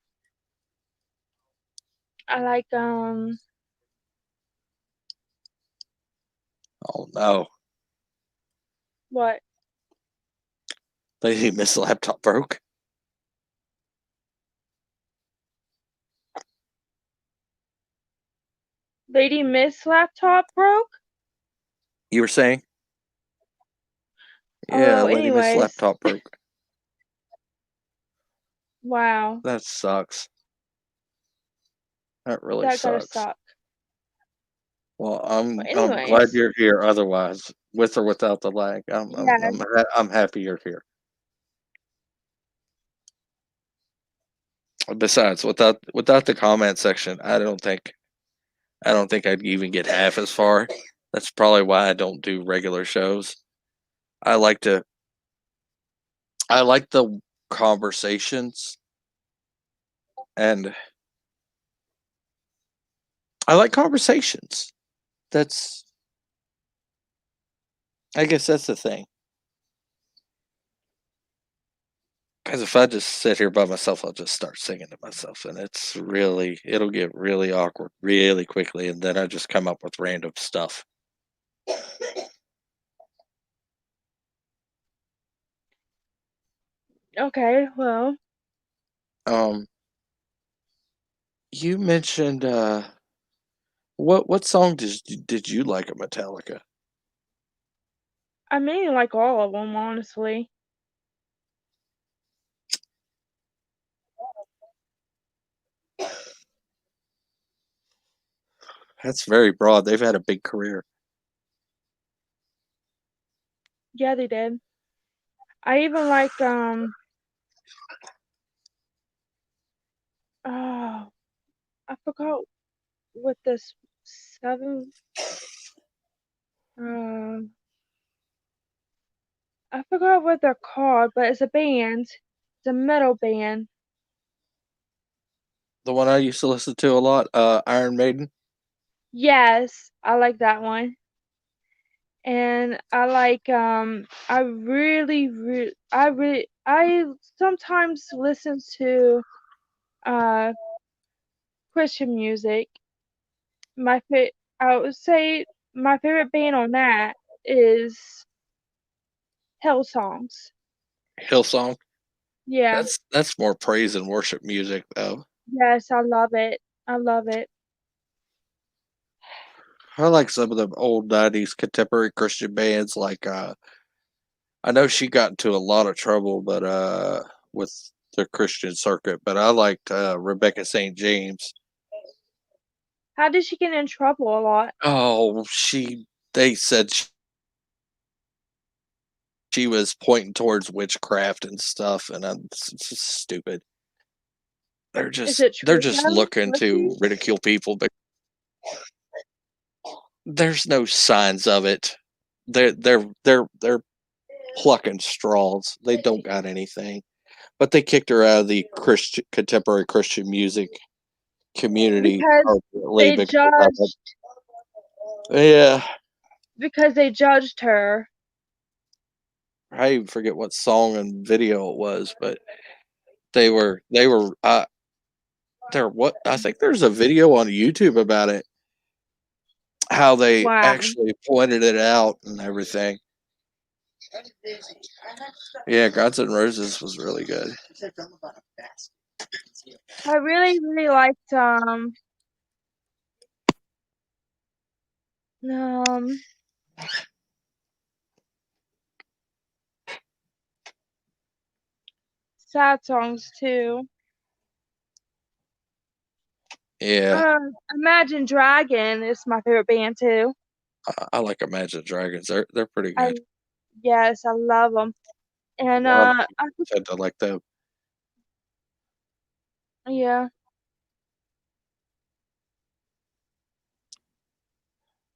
I like Oh no, what? Lady Miss Laptop broke. Lady Miss laptop broke? You were saying? Yeah, Oh, Lady Miss anyways. Laptop broke. Wow. That sucks. That really That gotta sucks. suck. Well, But I'm glad anyways. you're here. Otherwise, with or without the lag, Yeah. I'm happy you're here. Besides, without the comment section, I don't think I'd even get half as far. That's probably why I don't do regular shows. I like to I like the conversations, and I like conversations. That's I guess that's the thing. Because if I just sit here by myself, I'll just start singing to myself, and it'll get really awkward really quickly, and then I just come up with random stuff. Okay, well, Um, you mentioned what song did you like of Metallica? I mainly like all of them, honestly. That's very broad. They've had a big career. Yeah, they did. I even like oh, I forgot what this seven uh I forgot what they're called, but it's a band. It's a metal band. The one I used to listen to a lot, Iron Maiden. Yes, I like that one. And I like I sometimes listen to uh Christian music. I would say my favorite band on that is Hillsongs. Hillsong. Yeah. That's more praise and worship music though. Yes, I love it. I love it. I like some of the old '90s contemporary Christian bands. Like I know she got into a lot of trouble, but with the Christian circuit. But I liked Rebecca St. James. How did she get in trouble a lot? Oh, they said she she was pointing towards witchcraft and stuff, and it's just stupid. They're Is just it they're true just though? looking Was to she? ridicule people, but there's no signs of it. They're plucking straws. They don't got anything. But they kicked her out of the Christian contemporary Christian music community Because permanently they because of it. judged Yeah, because they judged her. I even forget what song and video it was, but they were there. What I think there's a video on YouTube about it, how they Wow. actually pointed it out and everything. Yeah, Guns N' Roses was really good. I really, really liked um sad songs too. Yeah, Imagine Dragon is my favorite band too. I like Imagine Dragons. They're pretty I good. yes, I love them. A And lot of I people tend to like them. yeah.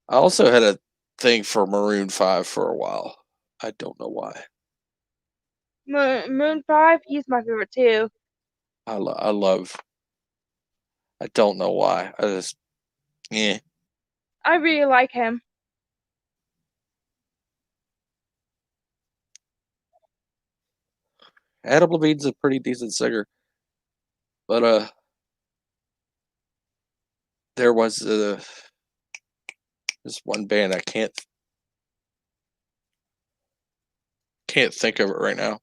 I also had a thing for Maroon 5 for a while. I don't know why. Moon 5, he's my favorite too. I love. I don't know why. I just yeah. I really like him. Adam Levine's a pretty decent singer, but there was this one band I can't think of it right now.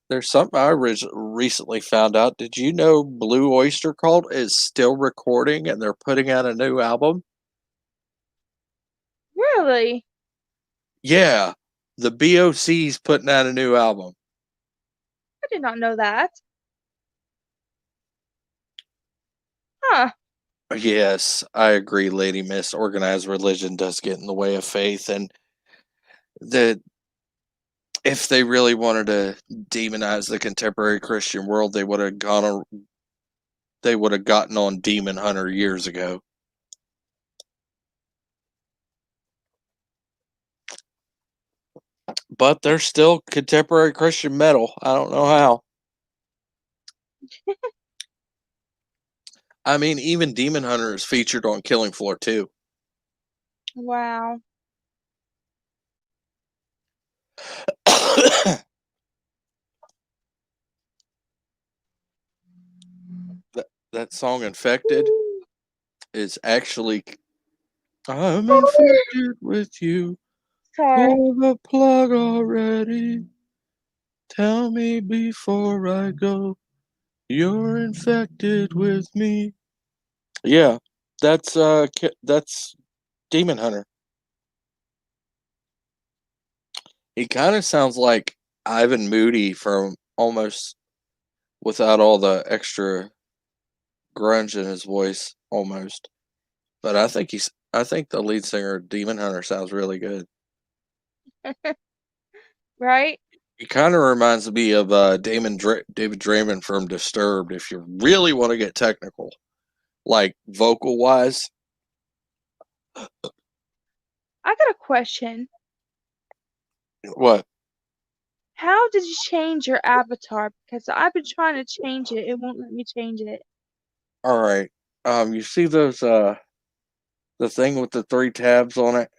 There's something I recently found out. Did you know Blue Oyster Cult is still recording and they're putting out a new album? Really? Yeah, the BOC's putting out a new album. I did not know that. Huh. Yes, I agree, Lady Miss. Organized religion does get in the way of faith, and the if they really wanted to demonize the contemporary Christian world, they would have gotten on Demon Hunter years ago. But they're still contemporary Christian metal. I don't know how. I mean, even Demon Hunter is featured on Killing Floor 2. Wow. that song Infected is actually I'm infected with you. Sorry. Pull the plug already. Tell me before I go. You're infected with me. Yeah, that's Demon Hunter. He kind of sounds like Ivan Moody from almost without all the extra grunge in his voice almost. But I think the lead singer of Demon Hunter sounds really good. Right? He kind of reminds me of David Draymond from Disturbed if you really want to get technical. Like vocal wise. I got a question. What? How did you change your avatar? Because I've been trying to change it. It won't let me change it. All right. You see those the thing with the 3 tabs on it?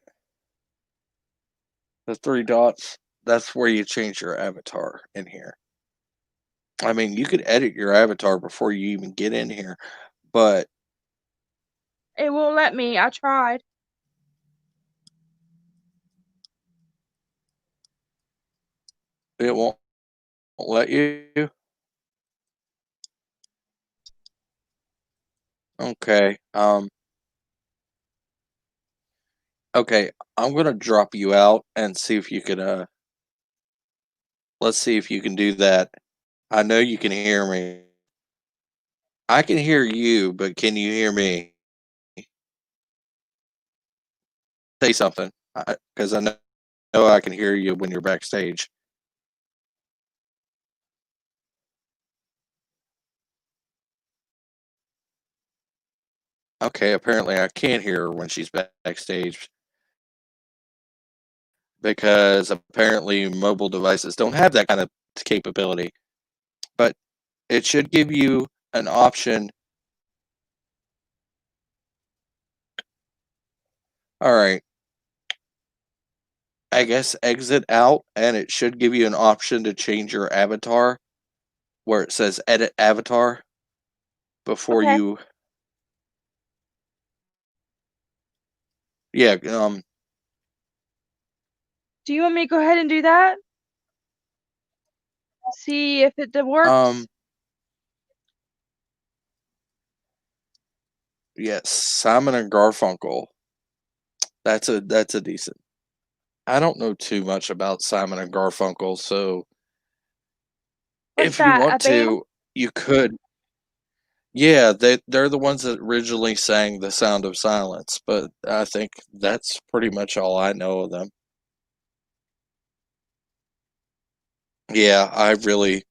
The 3 dots? That's where you change your avatar in here. I mean, you could edit your avatar before you even get in here, but It won't let me. I tried. it won't let you. Okay. Okay, I'm gonna drop you out and see if you can let's see if you can do that. I know you can hear me. I can hear you, but can you hear me? say something because I know I can hear you when you're backstage. Okay, apparently I can't hear her when she's backstage because apparently mobile devices don't have that kind of capability. But it should give you an option. All right. I guess exit out, and it should give you an option to change your avatar where it says edit avatar before Okay. you. Yeah, Do you want me to go ahead and do that? See if it works? yes, Simon and Garfunkel. That's a decent. I don't know too much about Simon and Garfunkel, so What's if you that? A want band? to, you could. Yeah, they're the ones that originally sang "The Sound of Silence," but I think that's pretty much all I know of them. Yeah, I really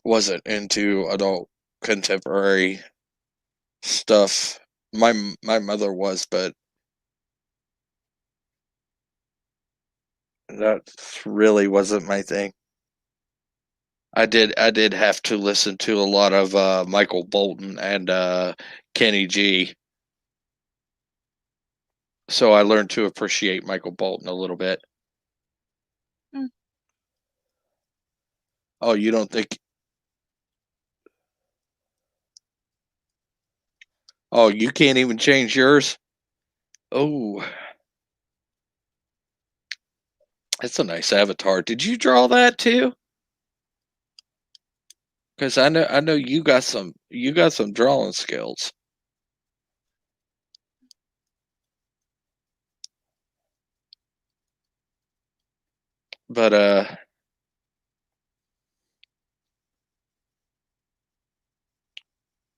wasn't into adult contemporary stuff. My mother was, but that really wasn't my thing. I did have to listen to a lot of Michael Bolton and Kenny G. So I learned to appreciate Michael Bolton a little bit. Mm. Oh, you don't think? Oh, you can't even change yours? Oh, that's a nice avatar. Did you draw that too? Because I know you got some drawing skills. But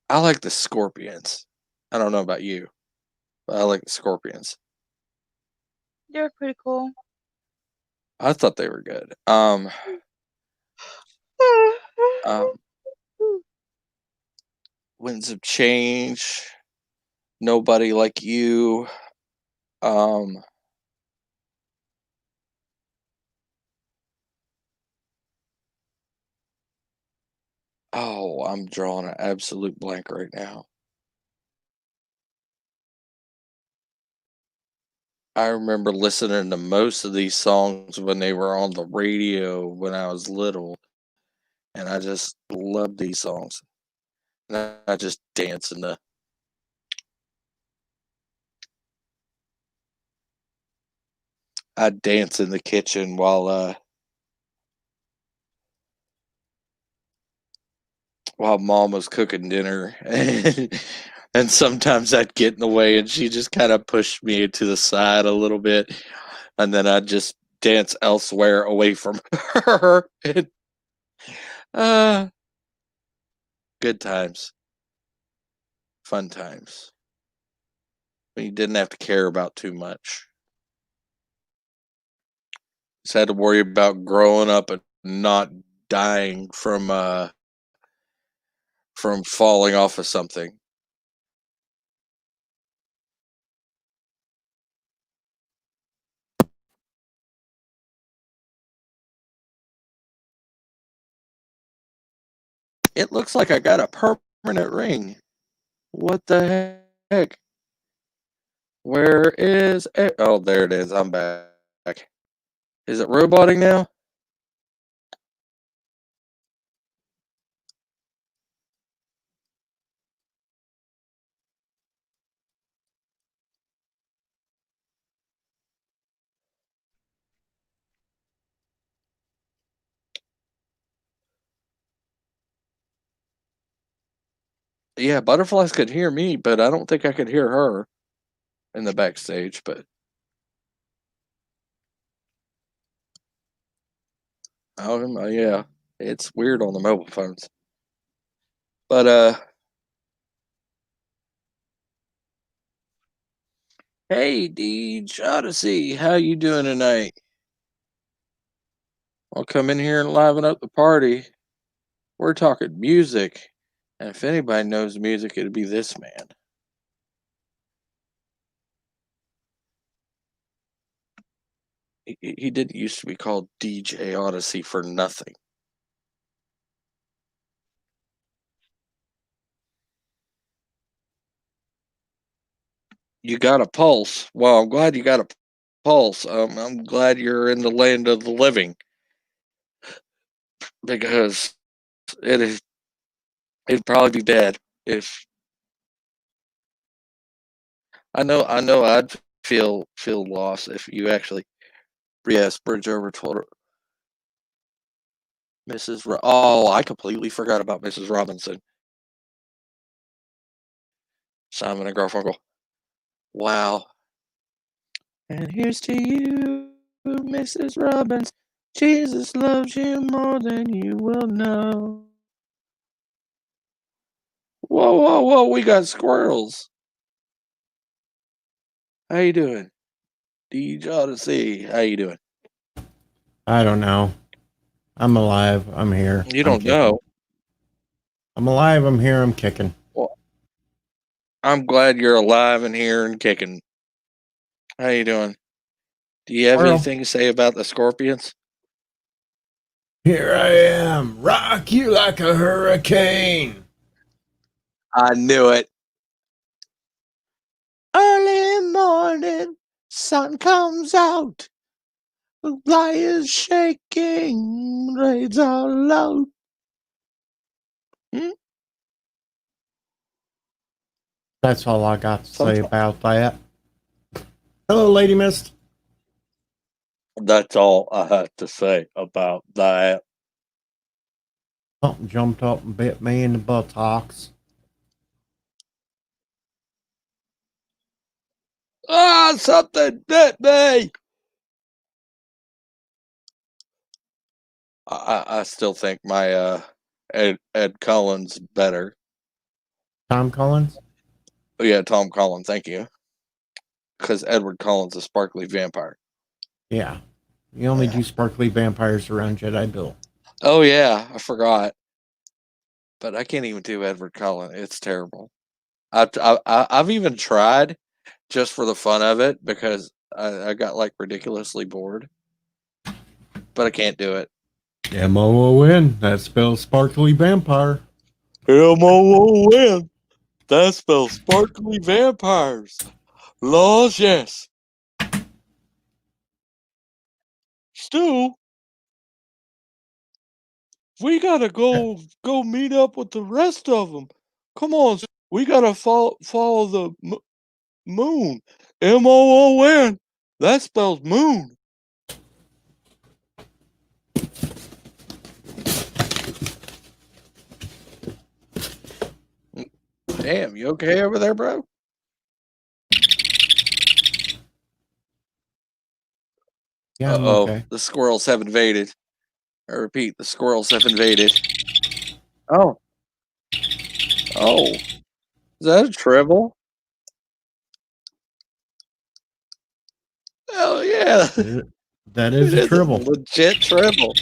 I like the Scorpions. I don't know about you, but I like the Scorpions. They're pretty cool. I thought they were good. Winds of Change, Nobody Like You. Um, oh, I'm drawing an absolute blank right now. I remember listening to most of these songs when they were on the radio when I was little, and I just loved these songs. And I just dance in the. I dance in the kitchen while mom was cooking dinner, and sometimes I'd get in the way, and she just kind of pushed me to the side a little bit, and then I'd just dance elsewhere away from her. And, uh, good times, fun times. You didn't have to care about too much. Just had to worry about growing up and not dying from falling off of something. It looks like I got a permanent ring. What the heck? Where is it? Oh, there it is. I'm back. Is it roboting now? Yeah, butterflies could hear me, but I don't think I could hear her in the backstage. But oh yeah, it's weird on the mobile phones. But Hey, Deej Odyssey, how you doing tonight? I'll come in here and liven up the party. We're talking music, and if anybody knows music, it'd be this man. He didn't used to be called DJ Odyssey for nothing. You got a pulse. Well, I'm glad you got a pulse. I'm glad you're in the land of the living because it'd probably be bad if I know I'd feel lost if you actually Bridge over told her oh, I completely forgot about Mrs. Robinson. Simon and Garfunkel. Wow. And here's to you, Mrs. Robinson. Jesus loves you more than you will know. Whoa, whoa, whoa, we got squirrels. How you doing? Deej Odyssey, how you doing? I don't know. I'm alive. I'm here. You I'm don't kicking. know. I'm alive. I'm here. I'm kicking. Well, I'm glad you're alive and here and kicking. How you doing? Do you have Squirrel. anything to say about the Scorpions? Here I am. Rock you like a hurricane. I knew it. Early morning, sun comes out. The fly is shaking, rains are low. That's all I got to say Sometimes. about that. Hello, Lady Mist. That's all I have to say about that. Something jumped up and bit me in the buttocks. Ah, something bit me. I still think my Ed Collins better. Tom Collins? Oh, yeah, Tom Collins, thank you. Because Edward Collins is a sparkly vampire. Yeah. You only do sparkly vampires around Jedi Bill. Oh, yeah, I forgot. But I can't even do Edward Collins. It's terrible. I've even tried just for the fun of it because I got like ridiculously bored. But I can't do it. M-O-O-N. That spells sparkly vampire. M-O-O-N. That spells sparkly vampires. Laws, yes. Stu, we gotta go meet up with the rest of them. Come on, we gotta follow the moon. M-O-O-N. That spells moon. Damn, you okay over there, bro? Yeah, I'm Uh-oh, okay. the squirrels have invaded. I repeat, the squirrels have invaded. Oh. Oh. Is that a tribble? Hell yeah. That is It a tribble. legit tribble.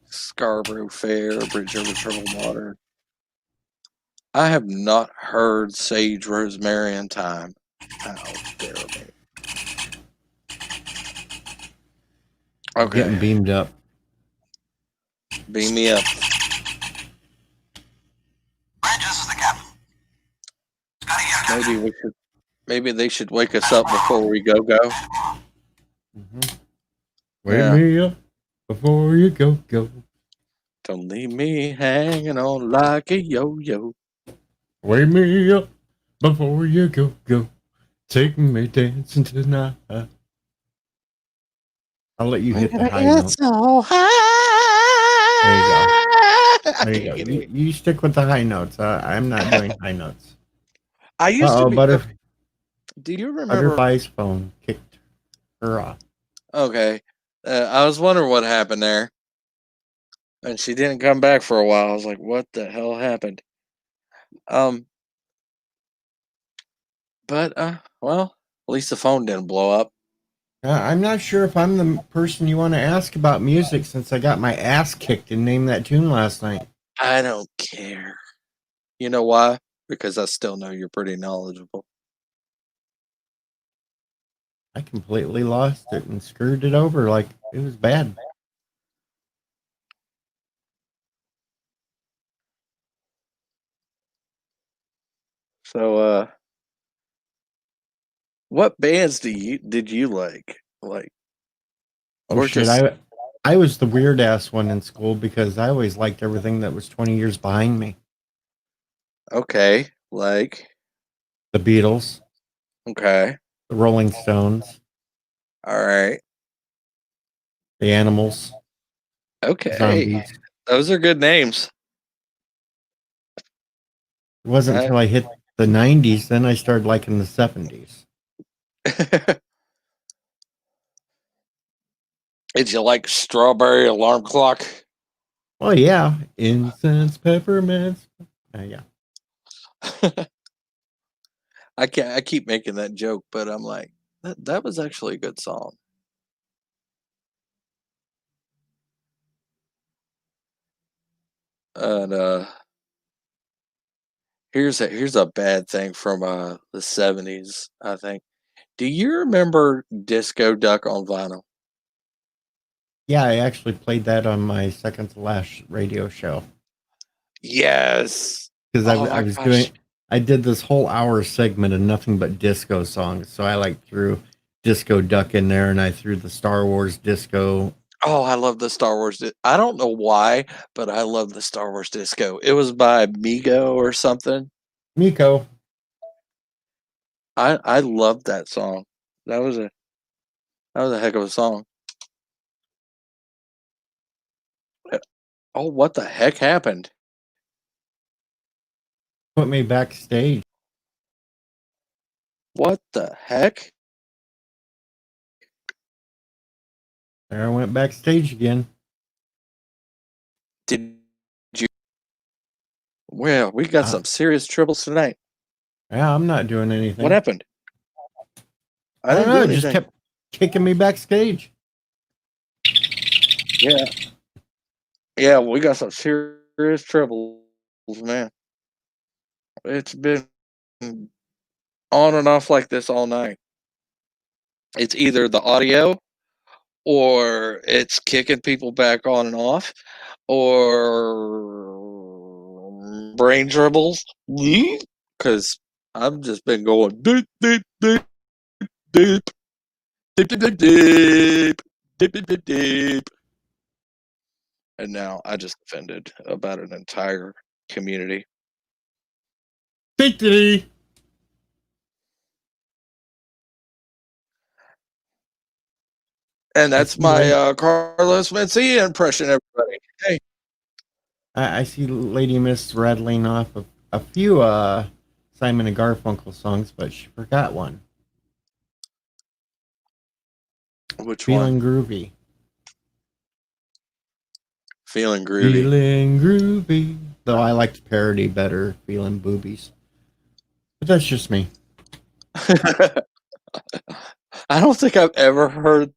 Scarborough Fair, Bridge over Troubled Water. I have not heard Sage, Rosemary, and Thyme. How dare me. I'm getting Okay, beamed up. beam me up. Maybe they should wake us up before we go. Mm-hmm. Wake Yeah. me up before you go. Don't leave me hanging on like a yo-yo. Wake me up before you go. Take me dancing tonight. I'll let you hit the high note. So high. There you go. You stick with the high notes. I'm not doing high notes. I used to be. Butterfly's Do you remember? phone kicked her off. Okay. I was wondering what happened there. and she didn't come back for a while. I was like, what the hell happened? But well, at least the phone didn't blow up. I'm not sure if I'm the person you want to ask about music since I got my ass kicked in Name That Tune last night. I don't care. You know why? Because I still know you're pretty knowledgeable. I completely lost it and screwed it over like it was bad. So what bands did you like? Like, Oh or shit, just I was the weird ass one in school because I always liked everything that was 20 years behind me. okay, like The Beatles, okay, the Rolling Stones, all right, the Animals, okay. Zombies. Those are good names. It wasn't until I hit the 90s, then I started liking the 70s. Did you like Strawberry Alarm Clock? Oh yeah, incense, peppermints. Yeah. I keep making that joke, but I'm like, that was actually a good song. And here's a bad thing from the 70s, I think. Do you remember Disco Duck on vinyl? Yeah, I actually played that on my second to last radio show. Yes. Because Oh I my was gosh. I did this whole hour segment of nothing but disco songs. So I like threw Disco Duck in there and I threw the Star Wars disco. Oh, I love the Star Wars. I don't know why, but I love the Star Wars disco. It was by Migo or something. Miko. I loved that song. That was a heck of a song. Oh, what the heck happened? Put me backstage. What the heck? There I went backstage again. Did you? Well, we got some serious troubles tonight. Yeah, I'm not doing anything. What happened? I I don't didn't know. do It just anything. kept kicking me backstage. Yeah. Yeah, we got some serious troubles, man. It's been on and off like this all night. It's either the audio or it's kicking people back on and off or brain dribbles because I've just been going deep, deep, deep, deep, deep, deep, deep, deep, deep, deep, deep, deep. And now I just offended about an entire community. Victory! And that's my Carlos Mencia impression, everybody. Hey. I see Lady Miss rattling off a few Simon and Garfunkel songs, but she forgot one. Which Feeling one? Groovy. Feeling groovy. Feeling groovy. Though I like to parody better, Feeling Boobies. But that's just me. I don't think I've ever heard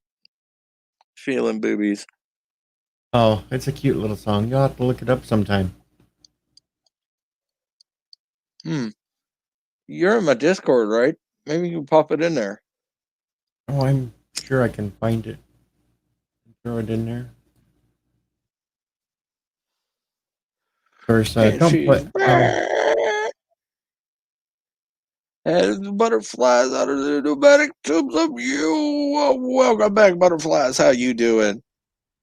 Feeling Boobies. Oh, it's a cute little song. You'll have to look it up sometime. You're in my Discord, right? Maybe you can pop it in there. Oh, I'm sure I can find it. Throw it in there. First, And don't she's put. and the butterflies out of the pneumatic tubes of you. Welcome back, butterflies. How you doing?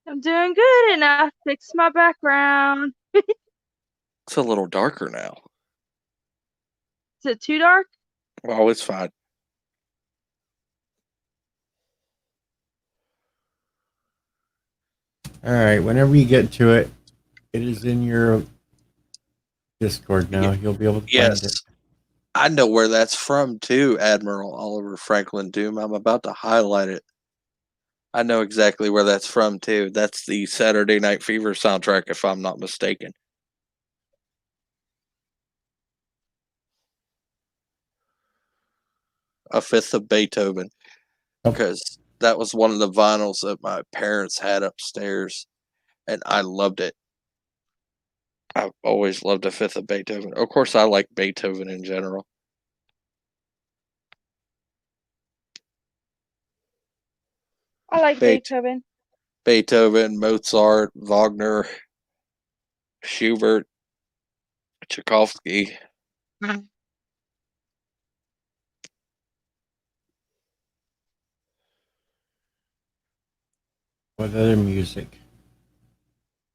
I'm doing good, and I fixed my background. It's a little darker now. Is it too dark? Oh, it's fine. All right, whenever you get to it, it is in your Discord now. You'll be able to find it. Yes. I know where that's from too, Admiral Oliver Franklin Doom. I'm about to highlight it. I know exactly where that's from too. That's the Saturday Night Fever soundtrack, if I'm not mistaken. A Fifth of Beethoven, Oh. because that was one of the vinyls that my parents had upstairs, and I loved it. I've always loved A Fifth of Beethoven. Of course, I like Beethoven in general. I like Beethoven. Beethoven. Mozart, Wagner, Schubert, Tchaikovsky. What other music?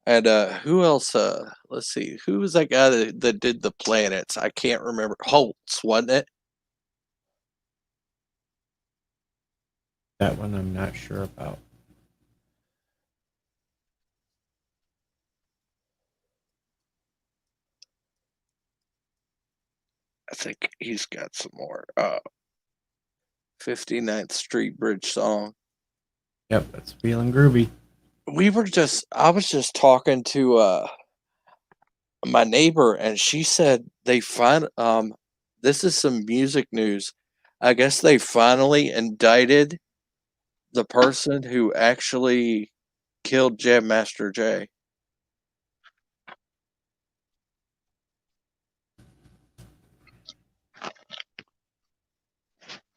And who else? Let's see. Who was that guy that did the planets? I can't remember. Holtz, wasn't it? That one I'm not sure about. I think he's got some more. 59th Street Bridge song. Yep, that's feeling groovy. I was just talking to my neighbor, and she said this is some music news. I guess they finally indicted the person who actually killed Jam Master Jay.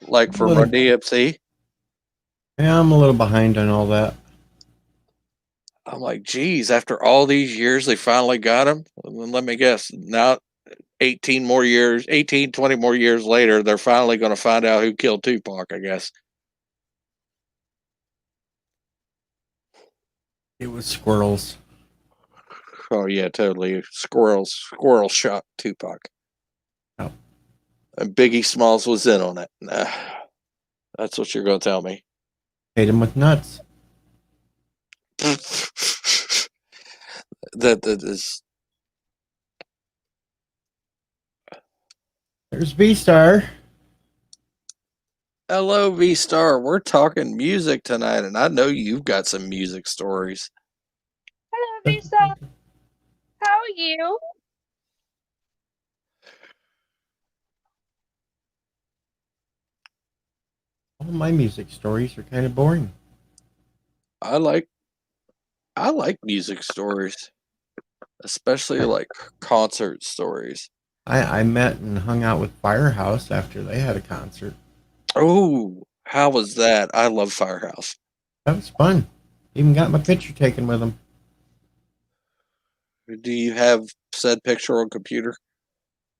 Like from Run DMC. Yeah, I'm a little behind on all that. I'm like, geez, after all these years, they finally got him. And let me guess, now 20 more years later, they're finally going to find out who killed Tupac, I guess. It was squirrels. Oh, yeah, totally. Squirrels shot Tupac. Oh. And Biggie Smalls was in on it. Nah, that's what you're going to tell me. Hate him with nuts. that is. There's V-Star. Hello, V Star. We're talking music tonight, and I know you've got some music stories. Hello, Visa. How are you? All my music stories are kind of boring. I like music stories, especially like concert stories. I met and hung out with Firehouse after they had a concert. Oh, how was that? I love Firehouse. That was fun. Even got my picture taken with them. Do you have said picture on computer?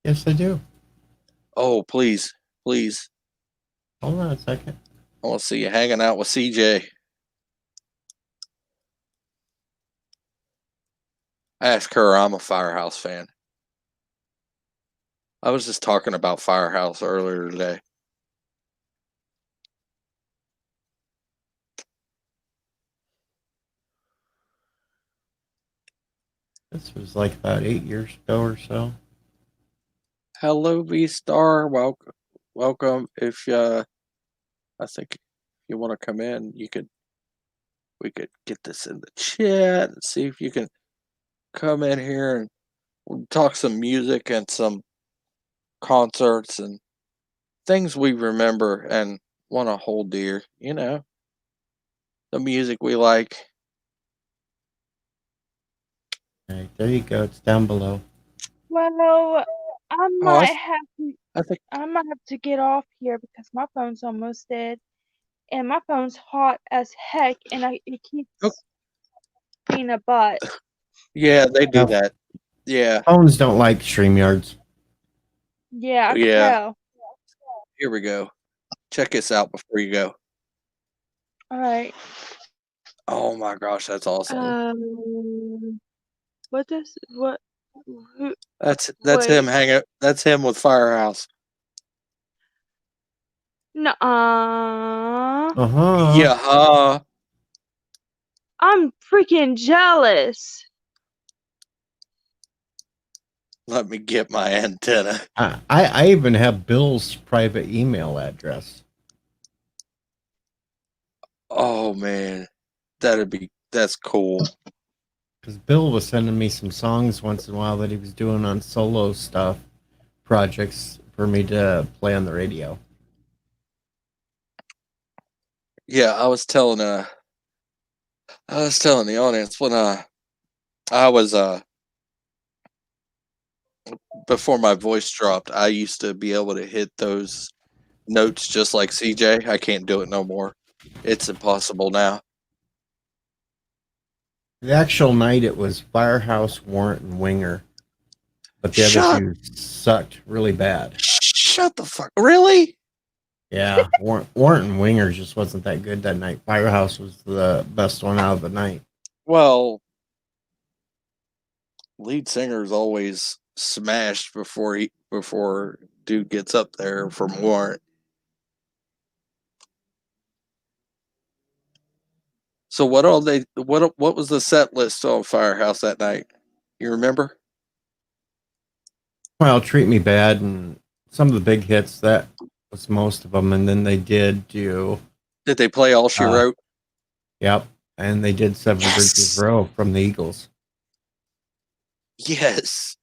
Yes, I do. Oh, please, please. Hold on a second. I want to see you hanging out with CJ. Ask her. I'm a Firehouse fan. I was just talking about Firehouse earlier today. This was like about 8 years ago or so. Hello, V Star. Welcome. If I think if you want to come in, we could get this in the chat and see if you can come in here and we'll talk some music and some concerts and things we remember and want to hold dear. You know, the music we like. All right, there you go. It's down below. Well, I Oh, might have to. I think I might have to get off here because my phone's almost dead, and my phone's hot as heck, and it keeps Oh. being a butt. yeah, they do Yeah. that. Yeah, Phones don't like StreamYards. Yeah, I can Yeah. tell. here we go. Check this out before you go. All right. Oh my gosh, that's awesome. What does what? Who, That's wait. him hanging. That's him with Firehouse. Nuh-uh. Uh-huh. I'm freaking jealous. Let me get my antenna. I even have Bill's private email address. Oh Oh man, that's cool. Because Bill was sending me some songs once in a while that he was doing on solo stuff, projects for me to play on the radio. Yeah, I was telling the audience when I was before my voice dropped, I used to be able to hit those notes just like CJ. I can't do it no more. It's impossible now. The actual night it was Firehouse, Warrant, and Winger, but the Shut- other two sucked really bad. Shut the fuck. Really? Yeah, Warrant and Winger just wasn't that good that night. Firehouse was the best one out of the night. Well, lead singer's always smashed before dude gets up there from Warrant. So what was the set list on Firehouse that night? You remember? Well, Treat Me Bad and some of the big hits, that was most of them. And then they did do, Did they play All She Wrote? yep, and they did Seven Yes. Bridges Row from the Eagles. Yes.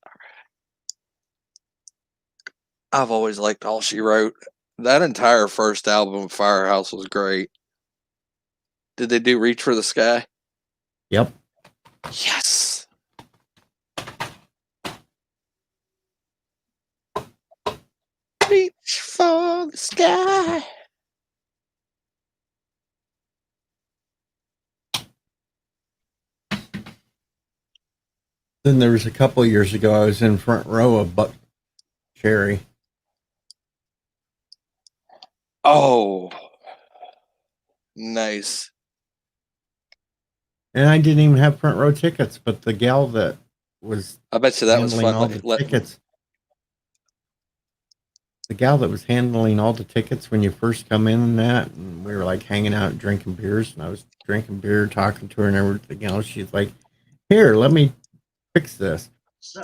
I've always liked All She Wrote. That entire first album of Firehouse was great. Did they do Reach for the Sky? Yep. Yes. Reach for the sky. Then there was a couple of years ago, I was in front row of Buck Cherry. Oh, nice. And I didn't even have front row tickets, but the gal that was I bet you that was handling fun. all the tickets. The gal that was handling all the tickets when you first come in and that, and we were like hanging out drinking beers, and I was drinking beer, talking to her and everything else. She's like, "Here, let me fix this."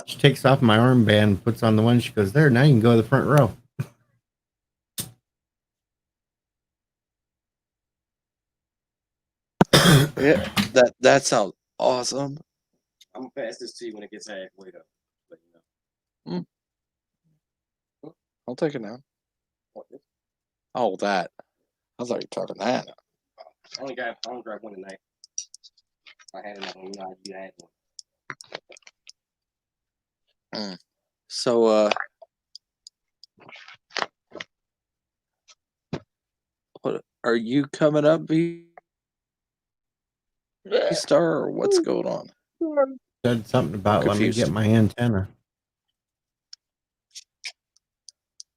She takes off my armband and puts on the one. She goes, "There, now you can go to the front row." Yeah, that sounds awesome. I'm gonna pass this to you when it gets halfway up. But, you know. I'll take it now. Oh, that. I thought you were talking that. I only grab one tonight. I had another one. You know, you had one. So, what are you coming up, V-Star, or what's going on? Said something about let me Confused. get my antenna.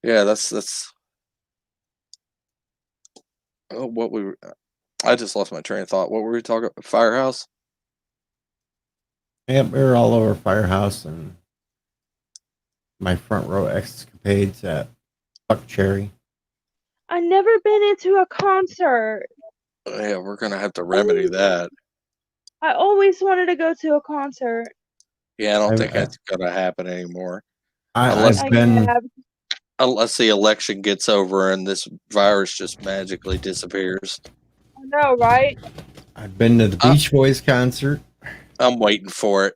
Yeah, that's. Oh, what we were. I just lost my train of thought. What were we talking about? Firehouse? Yep, we were all over Firehouse and my front row escapades at Buck Cherry. I never been into a concert. Yeah, we're gonna have to remedy that. I always wanted to go to a concert. Yeah, I don't I- think that's gonna happen anymore. I've I been have. Unless the election gets over and this virus just magically disappears. I know, right? I've been to the Beach Boys concert. I'm waiting for it.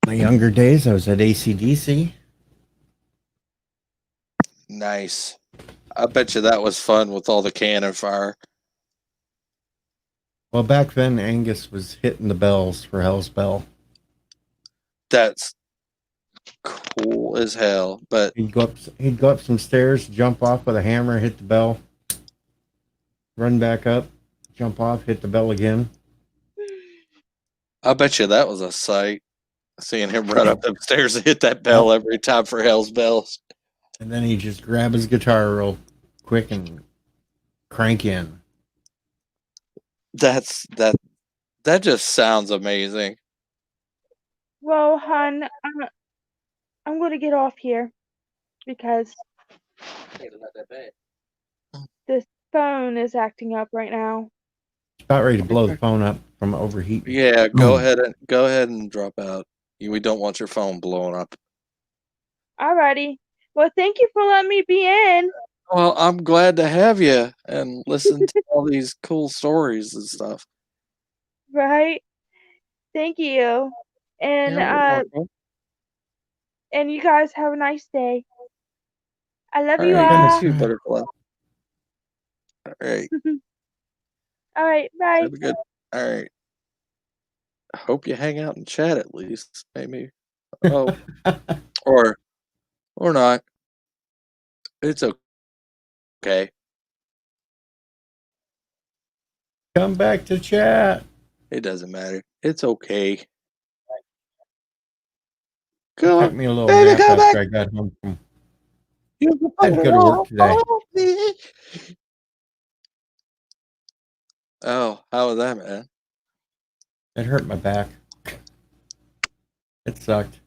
My younger days, I was at AC/DC. Nice. I bet you that was fun with all the cannon fire. Well, back then, Angus was hitting the bells for Hell's Bell. That's cool as hell. But He'd go up some stairs, jump off with a hammer, hit the bell, run back up, jump off, hit the bell again. I bet you that was a sight. Seeing him run up the stairs and hit that bell every time for Hell's Bells. And then he'd just grab his guitar real quick and crank in. That just sounds amazing. Well, hon, I'm going to get off here because It's not that bad. this phone is acting up right now. About ready to blow the phone up from overheating. Yeah, go ahead and drop out. We don't want your phone blowing up. Alrighty. Well, thank you for letting me be in. Well, I'm glad to have you and listen to all these cool stories and stuff. Right? Thank you. And You're welcome. and you guys have a nice day. I love All you right, all. you too, Butterfly. All right, All right, bye. have a good. All right. I hope you hang out and chat at least, maybe. Oh, or not. It's okay. Come back to chat. It doesn't matter. It's okay. It Come, took me a little baby, nap come back. after I got home from. You can I had to put it go to work all today. on me. Oh, how was that, man? It hurt my back. It sucked,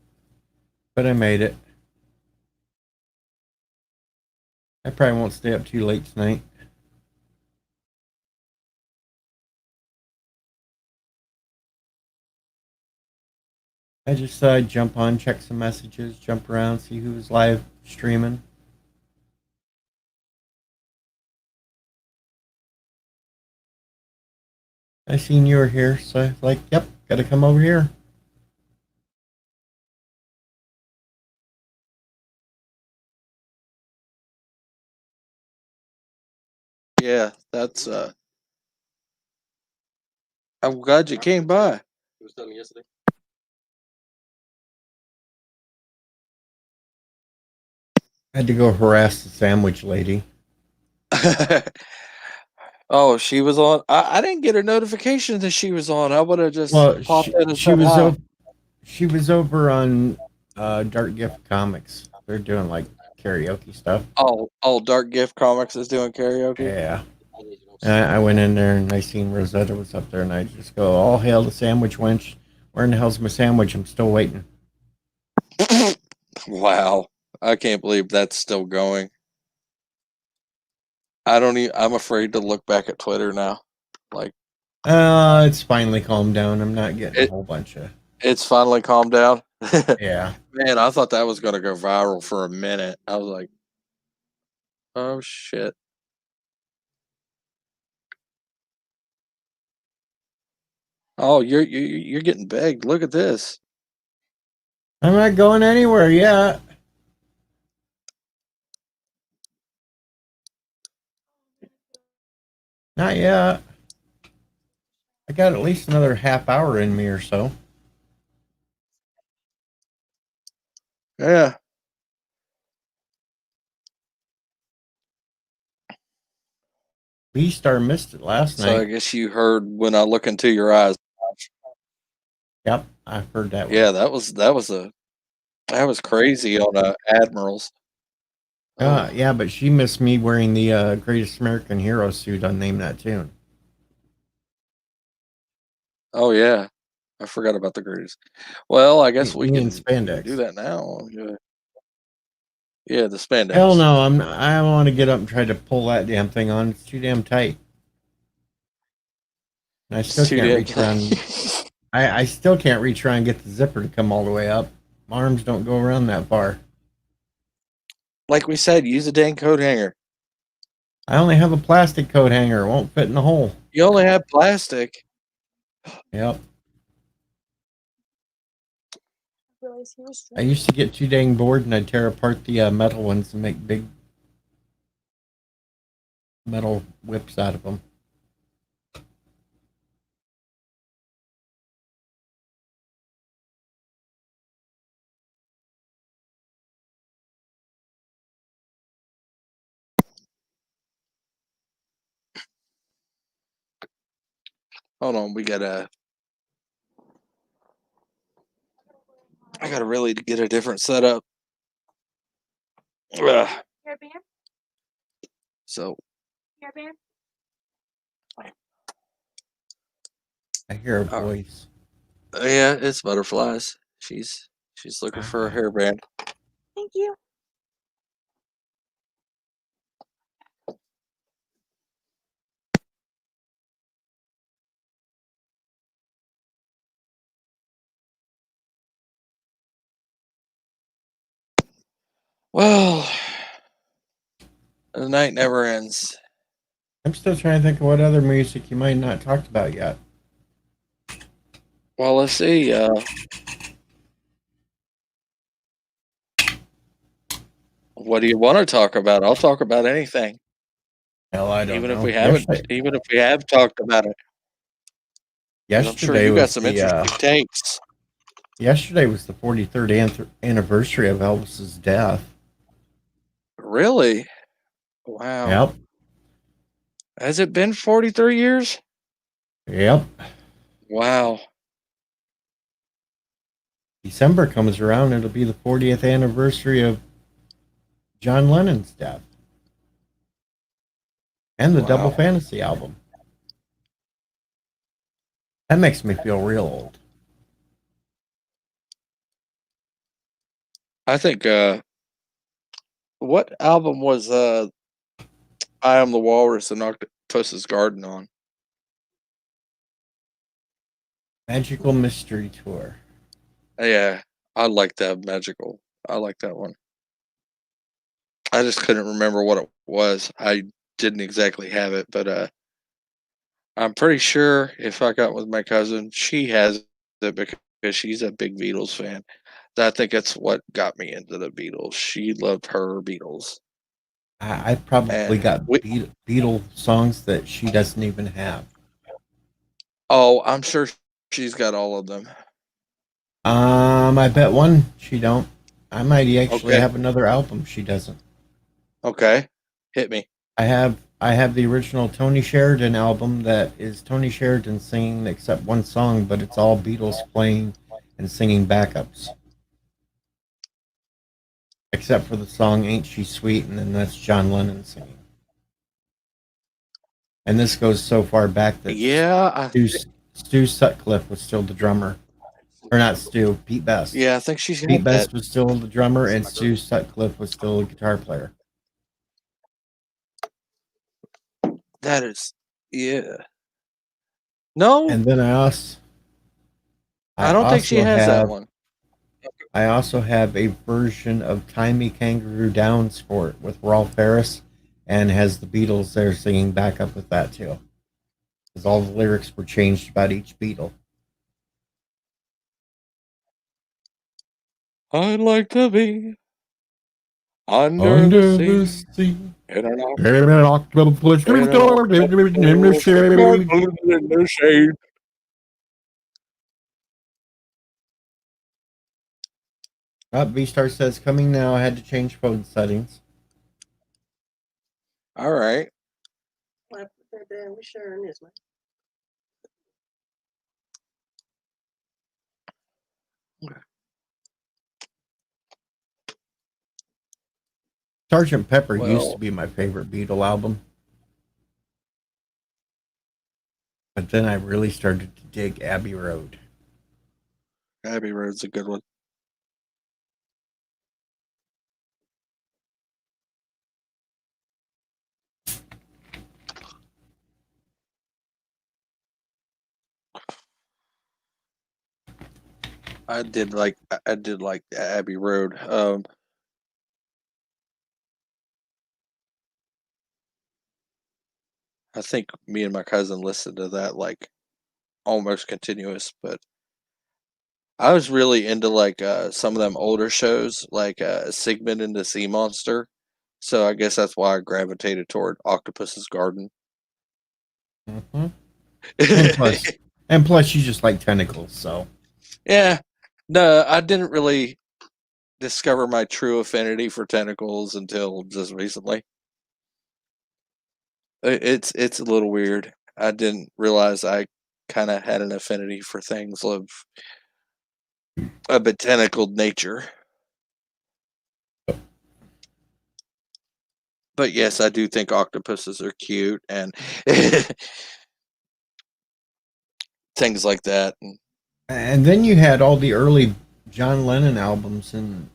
but I made it. I probably won't stay up too late tonight. I just thought I'd jump on, check some messages, jump around, see who's live streaming. I seen you were here, so I was like, yep, gotta come over here. Yeah, that's I'm glad you came by. He was telling me yesterday. I had to go harass the sandwich lady. Oh, she was on. I didn't get a notification that she was on. I would have just Well, popped in and she said was hi. she was over on Dark Gift Comics. They're doing like karaoke stuff. Oh, Dark Gift Comics is doing karaoke. Yeah. And I went in there and I seen Rosetta was up there, and I just go, all hail the sandwich wench. Where in the hell's my sandwich? I'm still waiting. Wow, I can't believe that's still going. I don't even. I'm afraid to look back at Twitter now. Like It's finally calmed down. I'm not getting a it, whole bunch of. it's finally calmed down. Yeah. Man, I thought that was gonna go viral for a minute. I was like, oh shit. Oh, you're getting begged. Look at this. I'm not going anywhere yet. Not yet. I got at least another half hour in me or so. Yeah. V-Star missed it last So I night. guess you heard when I look into your eyes. Yep, I heard that one. Yeah, that was crazy on Admirals. Oh, Yeah, but she missed me wearing the Greatest American Hero suit on Name That Tune. oh yeah. I forgot about the greatest. Well, I guess we Me in can spandex. do that now. Yeah, the spandex. Hell no, I don't want to get up and try to pull that damn thing on. It's too damn tight. And I still It's too can't damn reach around. I still can't reach around and get the zipper to come all the way up. My arms don't go around that far. Like we said, use a dang coat hanger. I only have a plastic coat hanger. It won't fit in the hole. You only have plastic. Yep. I used to get too dang bored and I'd tear apart the metal ones and make big metal whips out of them. Hold on, I gotta really get a different setup. Ugh. So I hear a voice. yeah, it's butterflies. She's looking for a hairband. Thank you. Well, the night never ends. I'm still trying to think of what other music you might not talked about yet. Well, let's see. What do you want to talk about? I'll talk about anything, Hell, I don't even know. if we haven't. Even if we have talked about it. 'Cause I'm sure Yesterday you got was some the interesting takes. yesterday was the 43rd anniversary of Elvis's death. Really? Wow. Yep. Has it been 43 years? Yep. Wow. December comes around, it'll be the 40th anniversary of John Lennon's death. And the Double Wow. Fantasy album. That makes me feel real old. I think what album was I Am the Walrus and Octopus's Garden on? Magical Mystery Tour. Yeah, I like that magical. I like that one. I just couldn't remember what it was. I didn't exactly have it, but I'm pretty sure if I got with my cousin, she has it because she's a big Beatles fan. I think that's what got me into the Beatles. She loved her Beatles. I probably And got Beatle songs that she doesn't even have. Oh, I'm sure she's got all of them. I bet one she don't. I might actually Okay. have another album she doesn't. Okay, hit me. I have the original Tony Sheridan album that is Tony Sheridan singing except one song, but it's all Beatles playing and singing backups. Except for the song Ain't She Sweet, and then that's John Lennon singing. And this goes so far back that Yeah, Stu Sutcliffe was still the drummer. Or not Stu, Pete Best. yeah, I think she's Pete got Best that. was still the drummer, and Stu Sutcliffe was still a guitar player. That is, yeah. No, And then I don't think she also has that have one. I also have a version of Tie Me Kangaroo Down Sport with Rolf Harris, and has the Beatles there singing backup with that too. Because all the lyrics were changed about each Beatle. I'd like to be under the sea. In an in the shade. V-Star says, coming now, I had to change phone settings. All right. I put that down. We sharing this, man. Sgt. Pepper used Well, to be my favorite Beatle album. But then I really started to dig Abbey Road. Abbey Road's a good one. I did like Abbey Road. I think me and my cousin listened to that like almost continuous, but I was really into like some of them older shows like Sigmund and the Sea Monster. So I guess that's why I gravitated toward Octopus's Garden. Mm-hmm. And plus, you just like tentacles, so. Yeah. No, I didn't really discover my true affinity for tentacles until just recently. It's a little weird. I didn't realize I kind of had an affinity for things of a botanical nature. But yes, I do think octopuses are cute and things like that. And then you had all the early John Lennon albums, and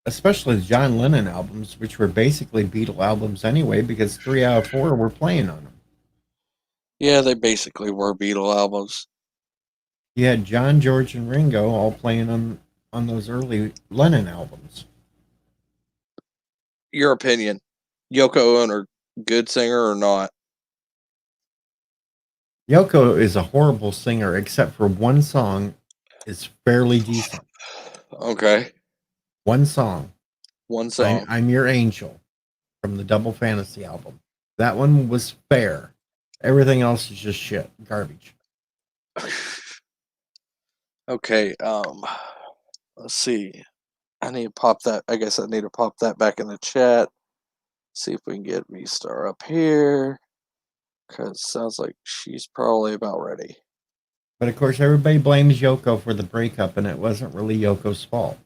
especially the John Lennon albums, which were basically Beatle albums anyway, because 3 out of 4 were playing on them. Yeah, they basically were Beatle albums. You had John, George, and Ringo all playing on on those early Lennon albums. Your opinion. Yoko Ono, good singer or not? Yoko is a horrible singer, except for one song is fairly decent. Okay. One song, One song. I'm Your Angel, from the Double Fantasy album. That one was fair. Everything else is just shit, garbage. Okay, let's see. I need to pop that. I guess I need to pop that back in the chat. See if we can get V-Star up here. Because sounds like she's probably about ready. But of course, everybody blames Yoko for the breakup, and it wasn't really Yoko's fault.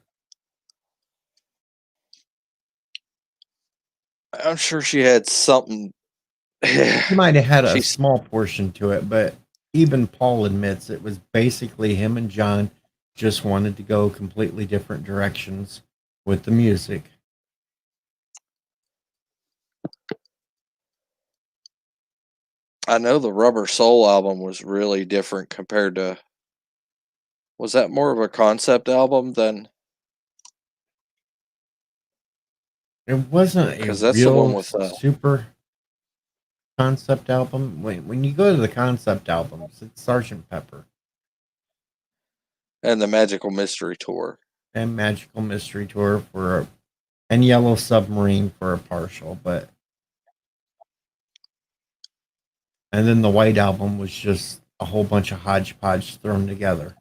I'm sure she had something. She might have had a She's small portion to it, but even Paul admits it was basically him and John just wanted to go completely different directions with the music. I know the Rubber Soul album was really different compared to. Was that more of a concept album than? It wasn't a Because that's the one real with. super concept album. When you go to the concept albums, it's Sergeant Pepper And the Magical Mystery Tour. and Magical Mystery Tour and Yellow Submarine for a partial, and then the White Album was just a whole bunch of hodgepodge thrown together.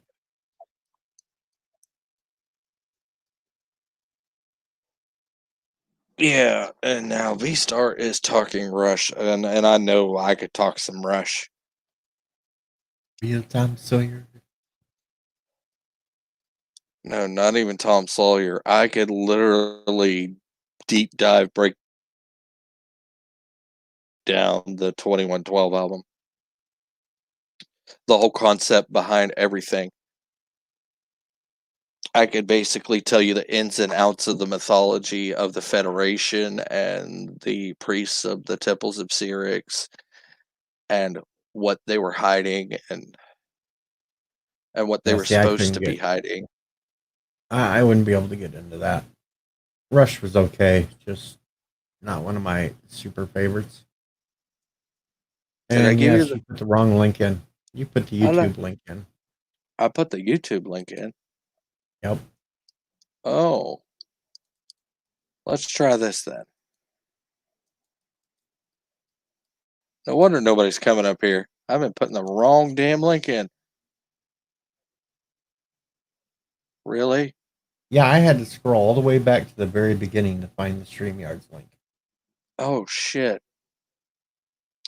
Yeah, and now V-Star is talking Rush, and I know I could talk some Rush. Real Tom Sawyer. No, not even Tom Sawyer. I could literally deep dive break down the 2112 album. The whole concept behind everything. I could basically tell you the ins and outs of the mythology of the Federation and the priests of the temples of Syrinx and what they were hiding and what they Yeah, were see, I supposed couldn't to be hiding. I wouldn't be able to get into that. Rush was okay, just not one of my super favorites. Did I And give you yes, the? you put the wrong link in. You put the YouTube link in. I put the YouTube link in. Yep. Oh, let's try this then. No wonder nobody's coming up here. I've been putting the wrong damn link in. Really? Yeah, I had to scroll all the way back to the very beginning to find the StreamYards link. Oh shit.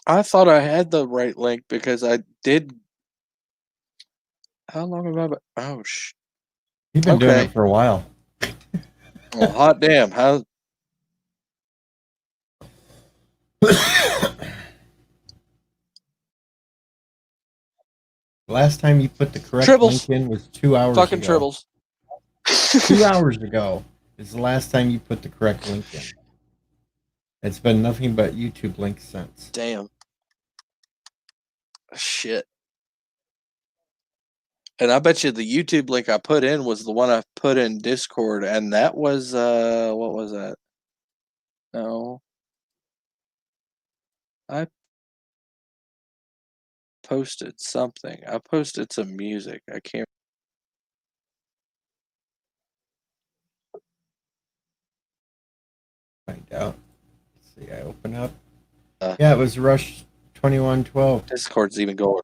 I thought I had the right link because I did. How long have I been? Oh You've been doing okay. it for a while. Well, hot damn. How? Last time you put the correct Tribbles. link in was 2 hours Fucking ago. tribbles. 2 hours ago is the last time you put the correct link in. It's been nothing but YouTube links since. Damn. Shit. And I bet you the YouTube link I put in was the one I put in Discord, and that was what was that? No. I posted something. I posted some music. I can't. Find out. Let's see, I open up. Yeah, it was Rush 2112. Discord's even going.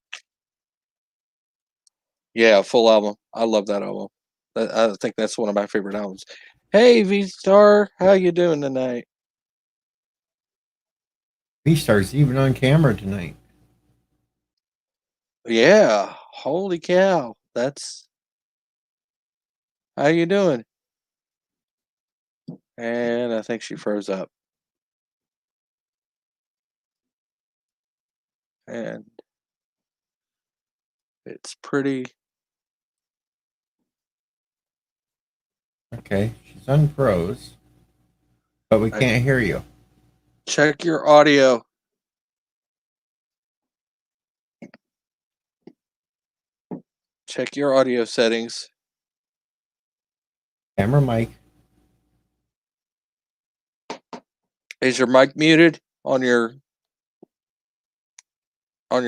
Yeah, full album. I love that album. I think that's one of my favorite albums. Hey, V-Star, how you doing tonight? V-Star's even on camera tonight. Yeah, holy cow. That's how you doing? And I think she froze up. And it's pretty. Okay, she's unfroze, but we can't hear you. Check your audio. Check your audio settings. Camera mic. Is your mic muted on your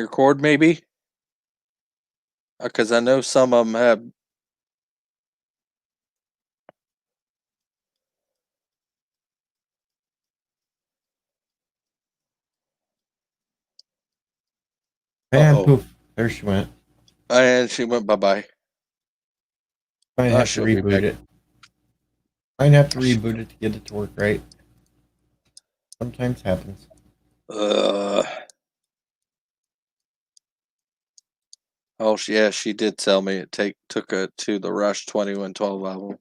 cord, maybe? Because I know some of them have. And Uh-oh. poof, there she went. And she went bye-bye. Might have to She'll be reboot back. it. Might have to reboot it to get it to work right. Sometimes happens. Oh, yeah, she did tell me it took her to the Rush 2112 album.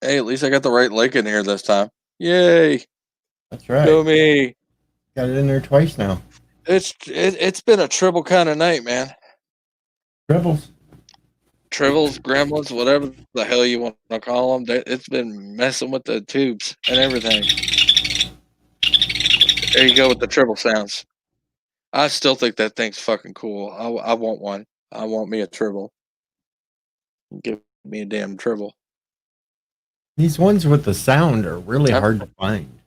Hey, at least I got the right link in here this time. Yay! That's right. Go me! Got it in there twice now. It's been a triple kind of night, man. Rebels. Tribbles, gremlins, whatever the hell you want to call them. It's been messing with the tubes and everything. There you go with the triple sounds. I still think that thing's fucking cool. I want one. I want me a tribble. Give me a damn tribble. These ones with the sound are really Yep. hard to find.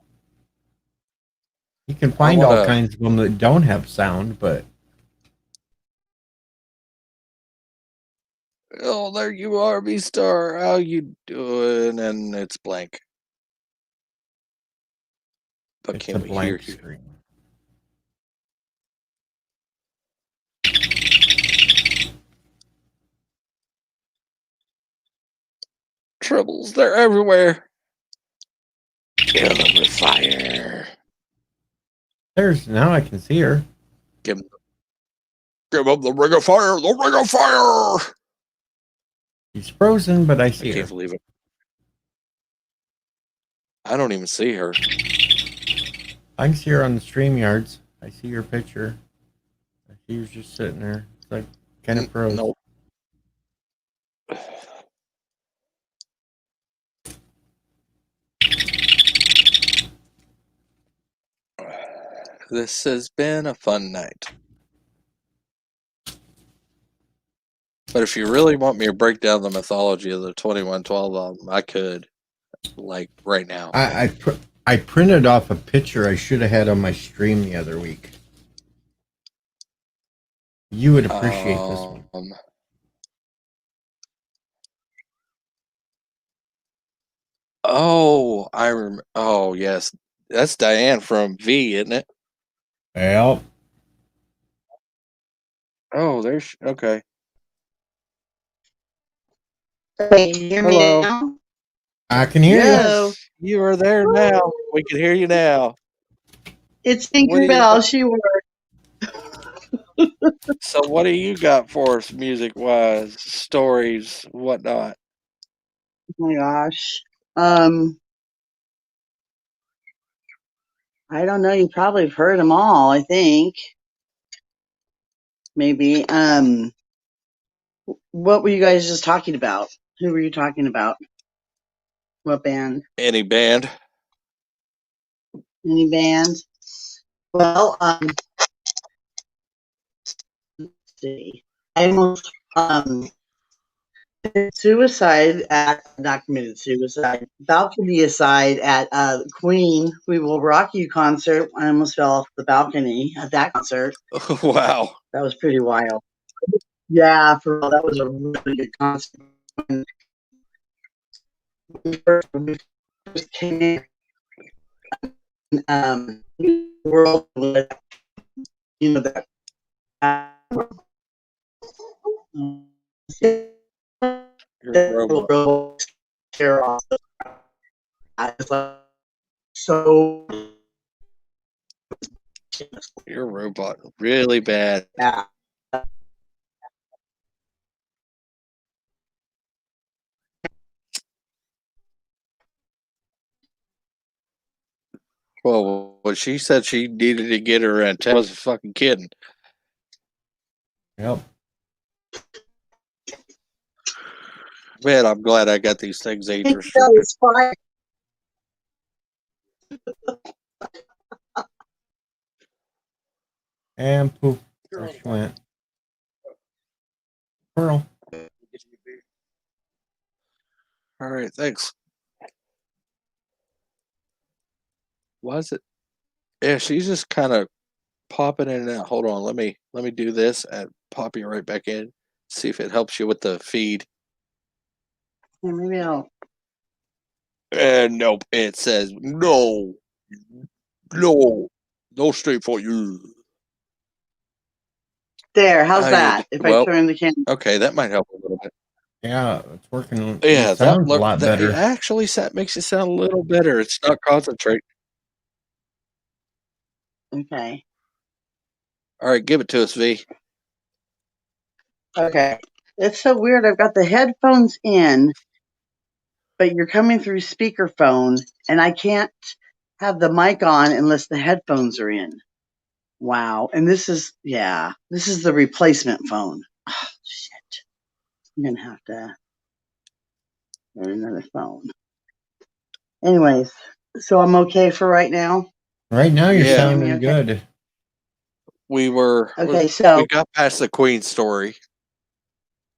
You can find all kinds of them that don't have sound, but oh, there you are, V-Star. How you doing? And it's blank. But it's can a we hear blank you? screen. Tribbles, they're everywhere. Kill them with fire. There's now I can see her. Give up the ring of fire. The ring of fire. She's frozen, but I I see her. can't believe it. I don't even see her. I can see her on the StreamYards. I see your picture. I see her just sitting there. It's like kind of froze. Nope. This has been a fun night. But if you really want me to break down the mythology of the 2112 album, I could, like, right now. I printed off a picture I should have had on my stream the other week. You would appreciate this one. Oh, I remember. Oh, yes. That's Diane from V, isn't it? Well, Oh, there's. Okay. Can you hear me Hello. now? I can hear you. Yes, you are there now. We can hear you now. It's What do you Tinkerbell. got? She worked. So, what do you got for us, music-wise, stories, whatnot? Oh my gosh. I don't know. You probably have heard them all, I think. Maybe. What were you guys just talking about? Who were you talking about? What band? Any band? Any band? Well, let's see. I almost not committed suicide, balcony aside at Queen We Will Rock You concert. I almost fell off the balcony at that concert. Wow. That was pretty wild. Yeah, for real, that was a really good concert. When we first came in, world, you know, that so Your robot really bad. yeah. Well, when she said she needed to get her antenna, I was fucking kidding. Yep. Man, I'm glad I got these things age That restricted. was fine. And poof, there she went. Pearl. All right, thanks. Why is it? Yeah, she's just kind of popping in and out. Hold on, let me do this and pop you right back in. See if it helps you with the feed. Yeah, maybe I'll. And nope, it says no stream for you. There, how's I that? If I well, turn the camera. okay, that might help a little bit. Yeah, it's working. Yeah, It sounds a lot that better. actually makes it sound a little better. It's not concentrate. Okay. All right, give it to us, V. Okay. It's so weird. I've got the headphones in, but you're coming through speakerphone, and I can't have the mic on unless the headphones are in. Wow. And this is the replacement phone. Oh, shit. I'm going to have to get another phone. Anyways, so I'm okay for right now. Right now, you're Yeah. sounding Okay. good. We Okay, so we got past the Queen story.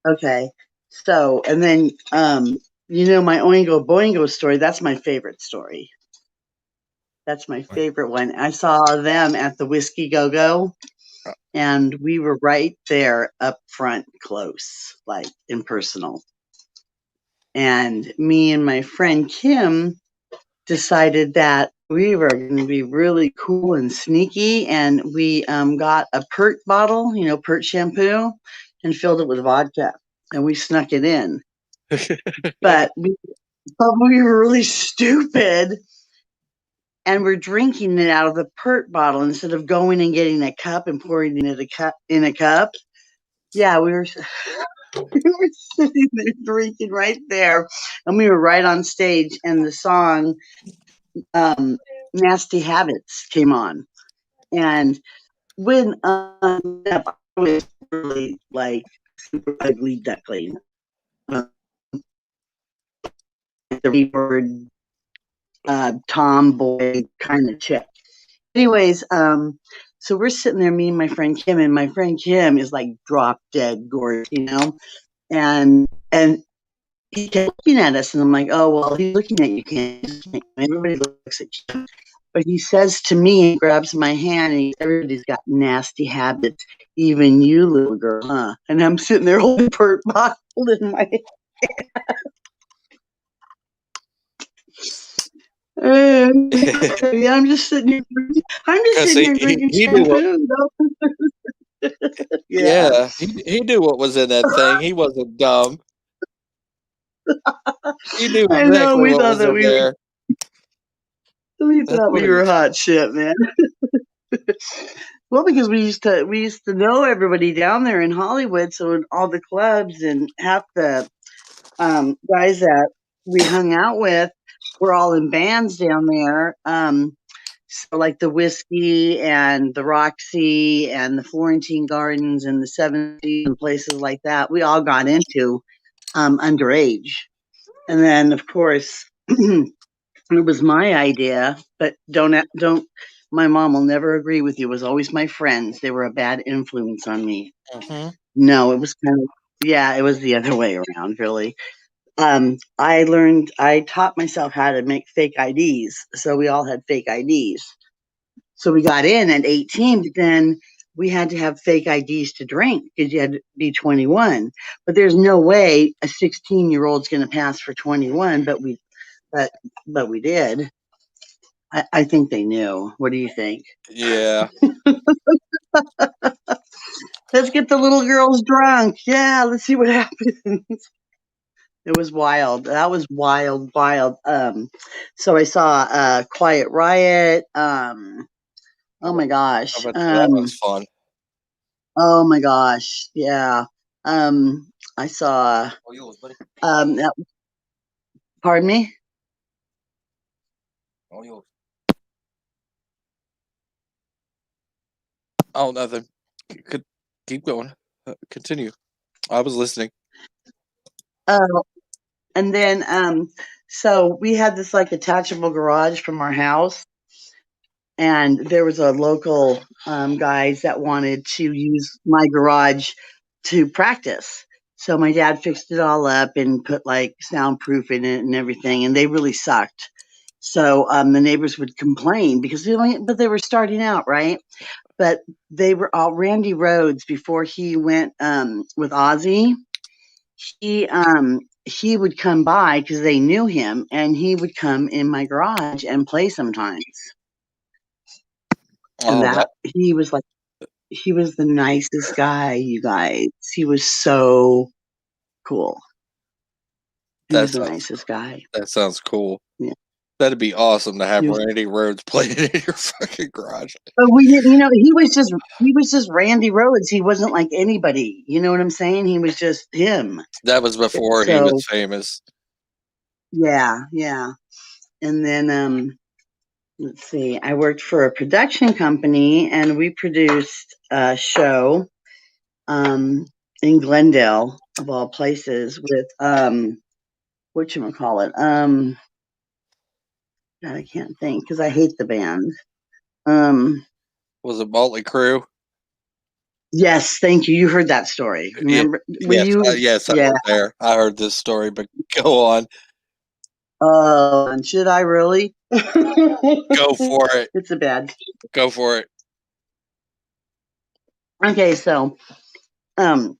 okay. So, and then my Oingo Boingo story, that's my favorite story. That's my favorite one. I saw them at the Whiskey Go Go, and we were right there up front, close, like impersonal. And me and my friend Kim decided that we were going to be really cool and sneaky, and we got a Pert bottle, Pert shampoo, and filled it with vodka, and we snuck it in. But we were really stupid, and we're drinking it out of the Pert bottle instead of going and getting a cup and pouring it in a cup. Yeah, we were sitting there drinking right there, and we were right on stage, and the song Nasty Habits came on. And when I was really like super ugly duckling, the word tomboy kind of chick. Anyways, so we're sitting there, me and my friend Kim, and my friend Kim is like drop dead gorgeous, and he kept looking at us, and I'm like, oh well, he's looking at you, Kim. Everybody looks at Kim. But he says to me and grabs my hand, and everybody's got nasty habits, even you, little girl, huh? And I'm sitting there holding a Pert bottle in my hand. Yeah, I'm just sitting here drinking shampoo. Yeah, he knew what was in that thing. He wasn't dumb. He knew I know, exactly we what thought was that in there. we That's thought what we it were was. hot shit, man. Well, because we used to know everybody down there in Hollywood, so in all the clubs and half the guys that we hung out with were all in bands down there. So like the Whiskey and the Roxy and the Florentine Gardens and the 70s and places like that, we all got into underage. And then, of course, it was my idea, but don't. My mom will never agree with you. It was always my friends. They were a bad influence on me. Mm-hmm. No, it was it was the other way around, really. I taught myself how to make fake IDs. So we all had fake IDs. So we got in at 18, but then we had to have fake IDs to drink because you had to be 21. But there's no way a 16-year-old's going to pass for 21, but we did. I think they knew. What do you think? Yeah. Let's get the little girls drunk. Yeah, let's see what happens. It was wild. That was wild. So I saw Quiet Riot. Oh my gosh. I bet that was fun. Oh my gosh. Yeah. I saw. Pardon me. Oh, nothing. Could keep going. Continue. I was listening. And then so we had this like attachable garage from our house, and there was a local guys that wanted to use my garage to practice. So my dad fixed it all up and put like soundproof in it and everything, and they really sucked. So the neighbors would complain because they were starting out, right? But they were all Randy Rhoads before he went with Ozzy. He would come by because they knew him, and he would come in my garage and play sometimes. And he was the nicest guy, you guys. He was so cool. He was the nicest guy. That sounds cool. Yeah. That'd be awesome to have He was- Randy Rhoads playing in your fucking garage. But we didn't, he was just Randy Rhoads. He wasn't like anybody. You know what I'm saying? He was just him. That was before he was famous. Yeah. And then let's see. I worked for a production company, and we produced a show in Glendale, of all places, with whatchamacallit. God, I can't think because I hate the band. Was it Motley Crue? Yes, thank you. You heard that story. Remember? Yes, I was there. I heard this story, but go on. And should I really? Go for it. It's a bad. Go for it. Okay, so, I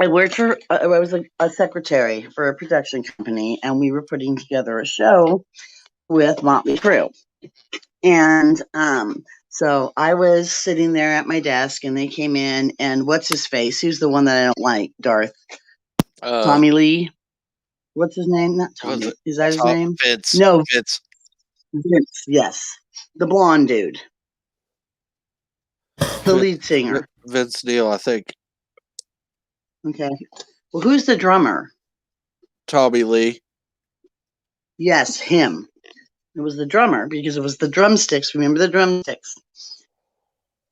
worked for. I was a secretary for a production company, and we were putting together a show with Motley Crue, and so I was sitting there at my desk, and they came in, and what's his face? Who's the one that I don't like? Darth. Tommy Lee. What's his name? Not Tommy. Is that his name? Vince. No. Vince. Yes. The blonde dude. The lead singer. Vince Neil, I think. Okay. Well, who's the drummer? Tommy Lee. Yes, him. It was the drummer because it was the drumsticks. Remember the drumsticks?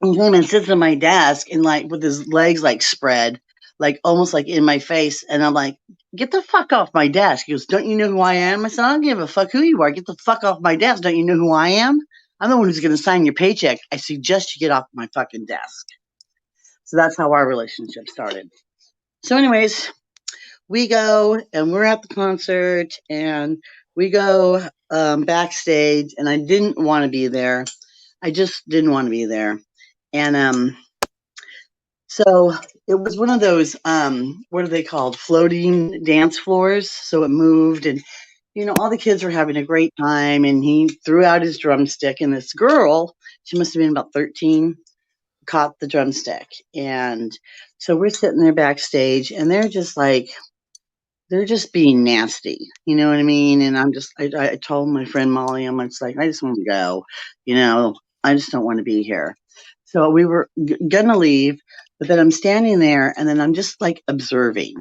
He came and sits at my desk and with his legs spread, almost in my face. And I'm like, get the fuck off my desk. He goes, don't you know who I am? I said, I don't give a fuck who you are. Get the fuck off my desk. Don't you know who I am? I'm the one who's going to sign your paycheck. I suggest you get off my fucking desk. So that's how our relationship started. So anyways, we go and we're at the concert and we go backstage, and I didn't want to be there. I just didn't want to be there. And so it was one of those, what are they called? Floating dance floors. So it moved, and, all the kids were having a great time, and he threw out his drumstick, and this girl, she must have been about 13, caught the drumstick. And so we're sitting there backstage, and they're just being nasty. You know what I mean? And I told my friend Molly, I'm just I just want to go, I just don't want to be here. So we were gonna leave, but then I'm standing there, and then I'm just observing.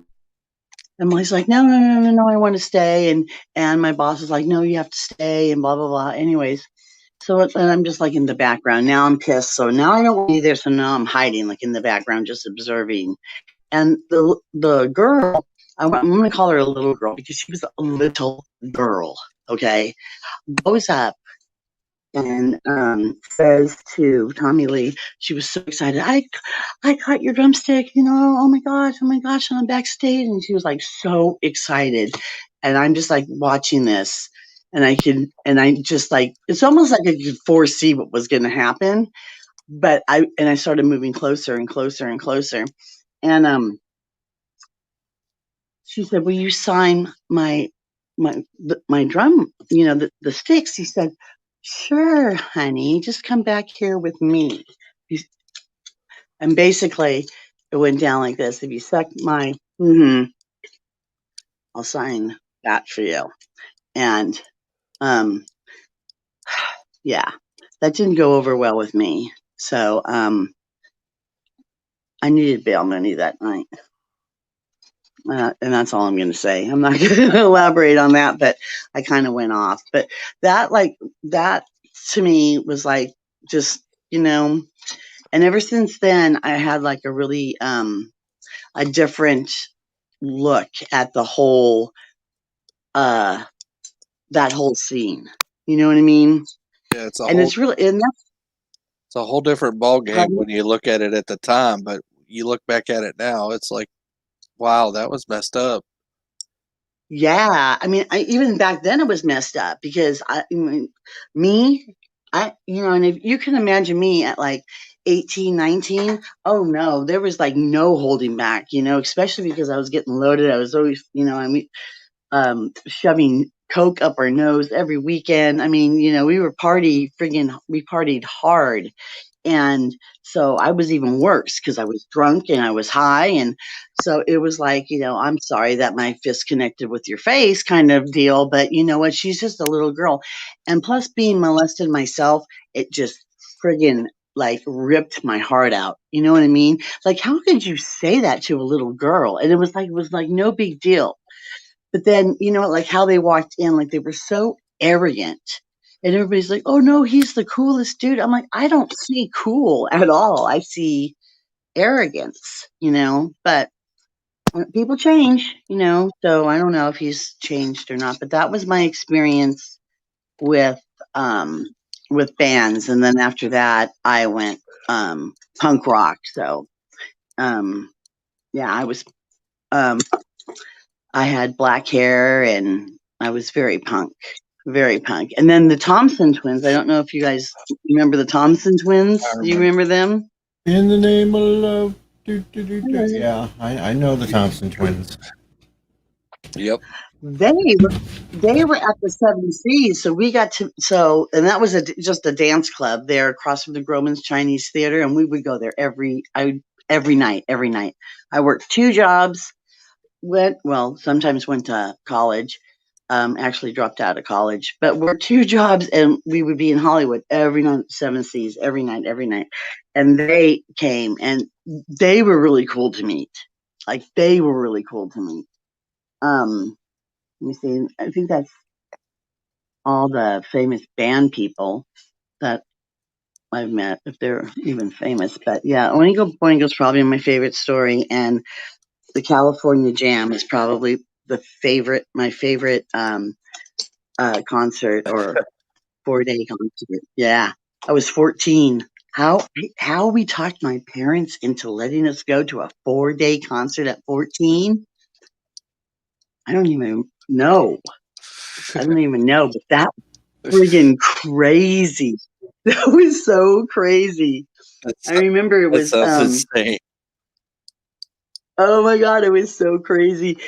And Molly's like, no, I want to stay. And my boss is like, no, you have to stay, and blah, blah, blah. Anyways, so and I'm just in the background. Now I'm pissed. So now I don't want to be there. So now I'm hiding in the background, just observing. And the girl, I'm going to call her a little girl because she was a little girl, okay, goes up and says to Tommy Lee, she was so excited, I caught your drumstick, oh my gosh, and I'm backstage. And she was so excited. And I'm just watching this, and I just it's almost like I could foresee what was going to happen. But I started moving closer and closer and closer. And she said, will you sign my drum, the sticks? He said, sure, honey, just come back here with me. And basically it went down like this. If you suck my, I'll sign that for you. And yeah, that didn't go over well with me. So I needed bail money that night. And that's all I'm going to say. I'm not going to elaborate on that, but I kind of went off. But that to me was just, and ever since then, I had a really, a different look at the whole, that whole scene. You know what I mean? Yeah, it's a whole different ball game when you look at it at the time, but you look back at it now, it's Wow, that was messed up. Yeah, I mean, even back then it was messed up because and if you can imagine me at like 18, 19, oh no, there was like no holding back, especially because I was getting loaded. I was always, shoving coke up our nose every weekend. I mean, we partied hard. And so I was even worse because I was drunk and I was high. And so it was like, I'm sorry that my fist connected with your face kind of deal. But you know what? She's just a little girl. And plus being molested myself, it just friggin' like ripped my heart out. You know what I mean? Like, how could you say that to a little girl? And it was like no big deal. But then, like how they walked in, like they were so arrogant. And everybody's like, oh no, he's the coolest dude. I'm like, I don't see cool at all. I see arrogance, but people change, so I don't know if he's changed or not. But that was my experience with um with bands. And then after that I went punk rock. So yeah, I had black hair and I was very punk, very punk. And then the Thompson twins. I don't know if you guys remember the Thompson twins. Do you remember them? In the name of love. Yeah, I know the Thompson twins. Yep. They were at the Seven Seas, so we got to and that was just a dance club there across from the Groman's Chinese Theater, and we would go there every night. I worked 2 jobs. Sometimes went to college. Actually dropped out of college, but worked 2 jobs, and we would be in Hollywood every night, Seven Seas, every night. And they came, and they were really cool to meet. Like, they were really cool to meet. Let me see. I think that's all the famous band people that I've met, if they're even famous. But yeah, Oingo Boingo is probably my favorite story, and the California Jam is probably my favorite concert or 4-day concert. Yeah, I was 14. How we talked my parents into letting us go to a 4-day concert at 14? I don't even know. But that was friggin' crazy. That was so crazy. I remember it was insane. Oh my god, it was so crazy.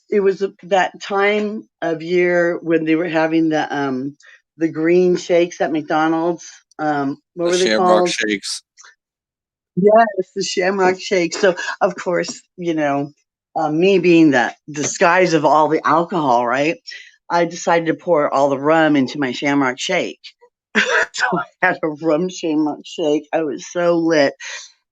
It was that time of year when they were having the green shakes at McDonald's. What were they Shamrock called? Shakes. Yes, the Shamrock Shake. So of course, me being the disguise of all the alcohol, right? I decided to pour all the rum into my Shamrock Shake. So I had a rum Shamrock Shake. I was so lit.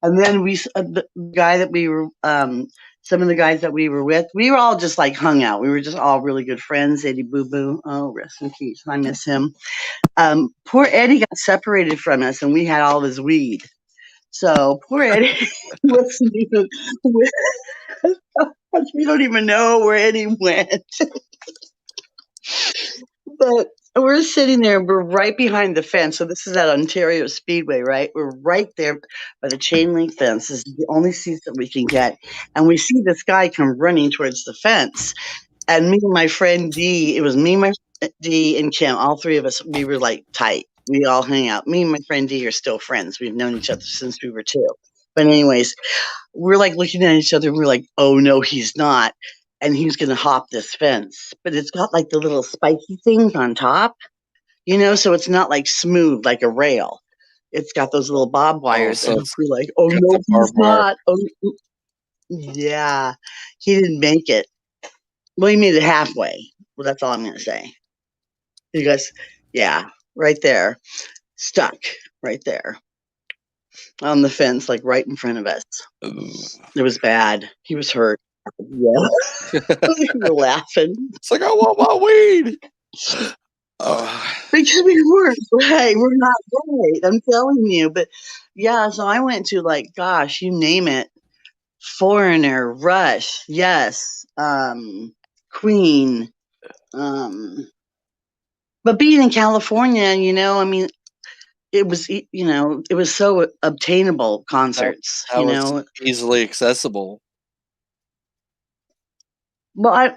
And then the guy that we were, some of the guys that we were with, we were all just like hung out. We were just all really good friends. Eddie Boo Boo, oh, rest in peace. I miss him. Poor Eddie got separated from us, and we had all his weed. So poor Eddie wasn't even with us. We don't even know where Eddie went. But we're sitting there, we're right behind the fence. So this is at Ontario Speedway, right? We're right there by the chain link fence. This is the only seats that we can get. And we see this guy come running towards the fence. And me and my friend D, it was me, my D, and Kim, all 3 of us, we were like tight. We all hang out. Me and my friend D are still friends. We've known each other since we were 2. But anyways, we're like looking at each other and we're like, oh no, he's not. And he's going to hop this fence. But it's got like the little spiky things on top, so it's not like smooth like a rail. It's got those little bob wires. so and we're like, oh no, he's not. Oh, yeah. He didn't make it. Well, he made it halfway. Well, that's all I'm going to say. You guys, yeah, right there. Stuck right there on the fence, like right in front of us. It was bad. He was hurt. Yeah. We were laughing. It's like, I want my weed. Because we weren't right. We're not right. I'm telling you. But yeah, so I went to like, gosh, you name it. Foreigner, Rush, yes, Queen. But being in California, I mean, it was so obtainable concerts, That was easily accessible. Well, I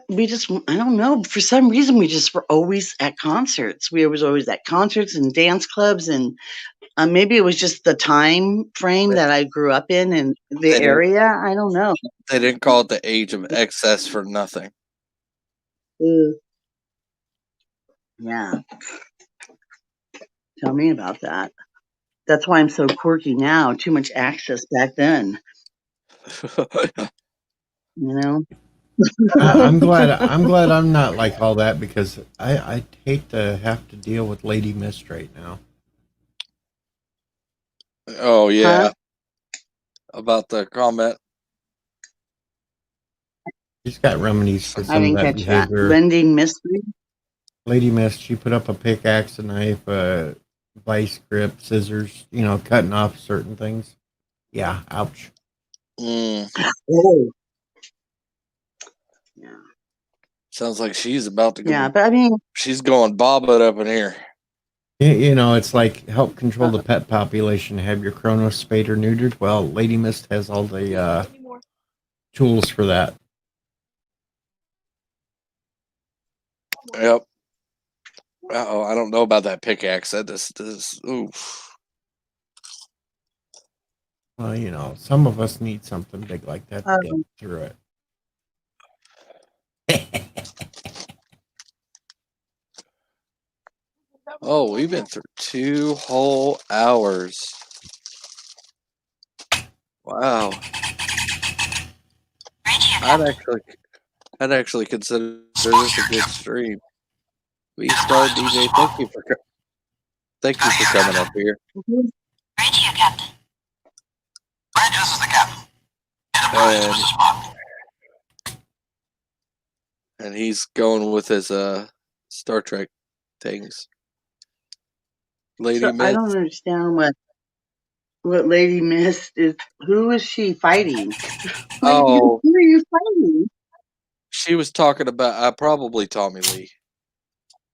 don't know. For some reason, we just were always at concerts. We was always at concerts and dance clubs, and maybe it was just the time frame that I grew up in and the They didn't- area. I don't know. They didn't call it the age of excess for nothing. Yeah. Tell me about that. That's why I'm so quirky now. Too much access back then, you know? I'm glad. I'm glad I'm not like all that because I hate to have to deal with Lady Mist right now. Oh yeah, Huh? about the comment. She's got remedies for I some of didn't that catch that. behavior. Lending mystery? Lady Mist, she put up a pickaxe, a knife, a vice grip, scissors, cutting off certain things. Yeah, ouch. Mm, Oh. Yeah. sounds like she's about to go. Yeah, but I mean, She's going bobbing up in here. It's like help control the pet population, have your Kronos spayed or neutered. Well, Lady Mist has all the tools for that. Yep. Oh, I don't know about that pickaxe. That this oof. Well, some of us need something big like that to get through it. Oh, we've been through 2 whole hours. Wow. I'd actually consider this a good stream. We start DJ. Thank you for coming up here. Radio Captain. Red, this is the captain. Enterprise to Spock. And he's going with his Star Trek things. Lady so Mist. I don't understand what Lady Mist is. Who is she fighting? Oh, Who are you fighting? she was talking about probably Tommy Lee.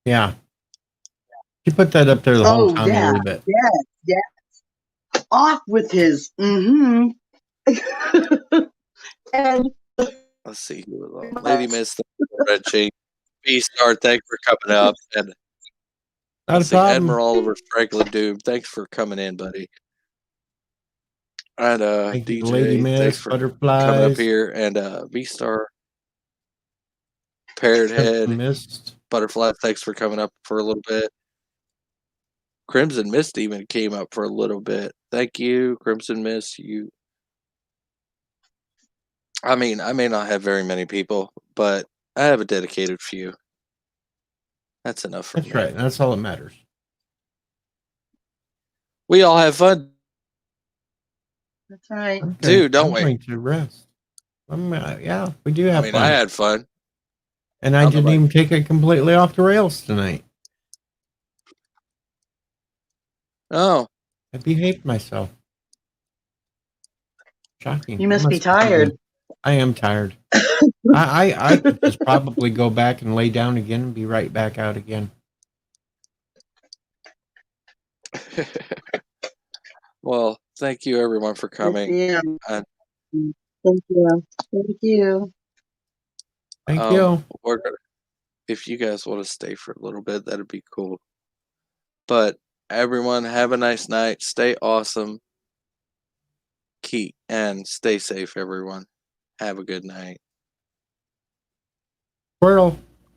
Yeah. He put that up there the whole time yeah, a little bit. yeah. Off with his and Let's see who was on. Lady Mist, Red Chain, B-Star, thanks for coming up. And Not a let's see, problem. Admiral Oliver Franklin Doom, thanks for coming in, buddy. And Thank you, DJ, Lady thanks Mist, for coming up butterflies, here. And V-Star, Parrot Head, Mist. Butterfly, thanks for coming up for a little bit. Crimson Mist even came up for a little bit. Thank you, Crimson Mist. I mean, I may not have very many people, but I have a dedicated few. That's enough for me. That's right. That's all that matters. We all have fun, that's right. too, don't I'm we? going to rest. Yeah, we do have I mean, fun. I had fun. And I didn't even take it completely off the rails tonight. Oh, I behaved myself. Shocking. You must be pretty tired. good. I am tired. I could just probably go back and lay down again and be right back out again. well, thank you everyone for coming. Yeah. And, Thank you. Thank you. Thank you. we're gonna, if you guys want to stay for a little bit, that'd be cool. But everyone, have a nice night. Stay awesome. And stay safe, everyone. Have a good night. Squirrel.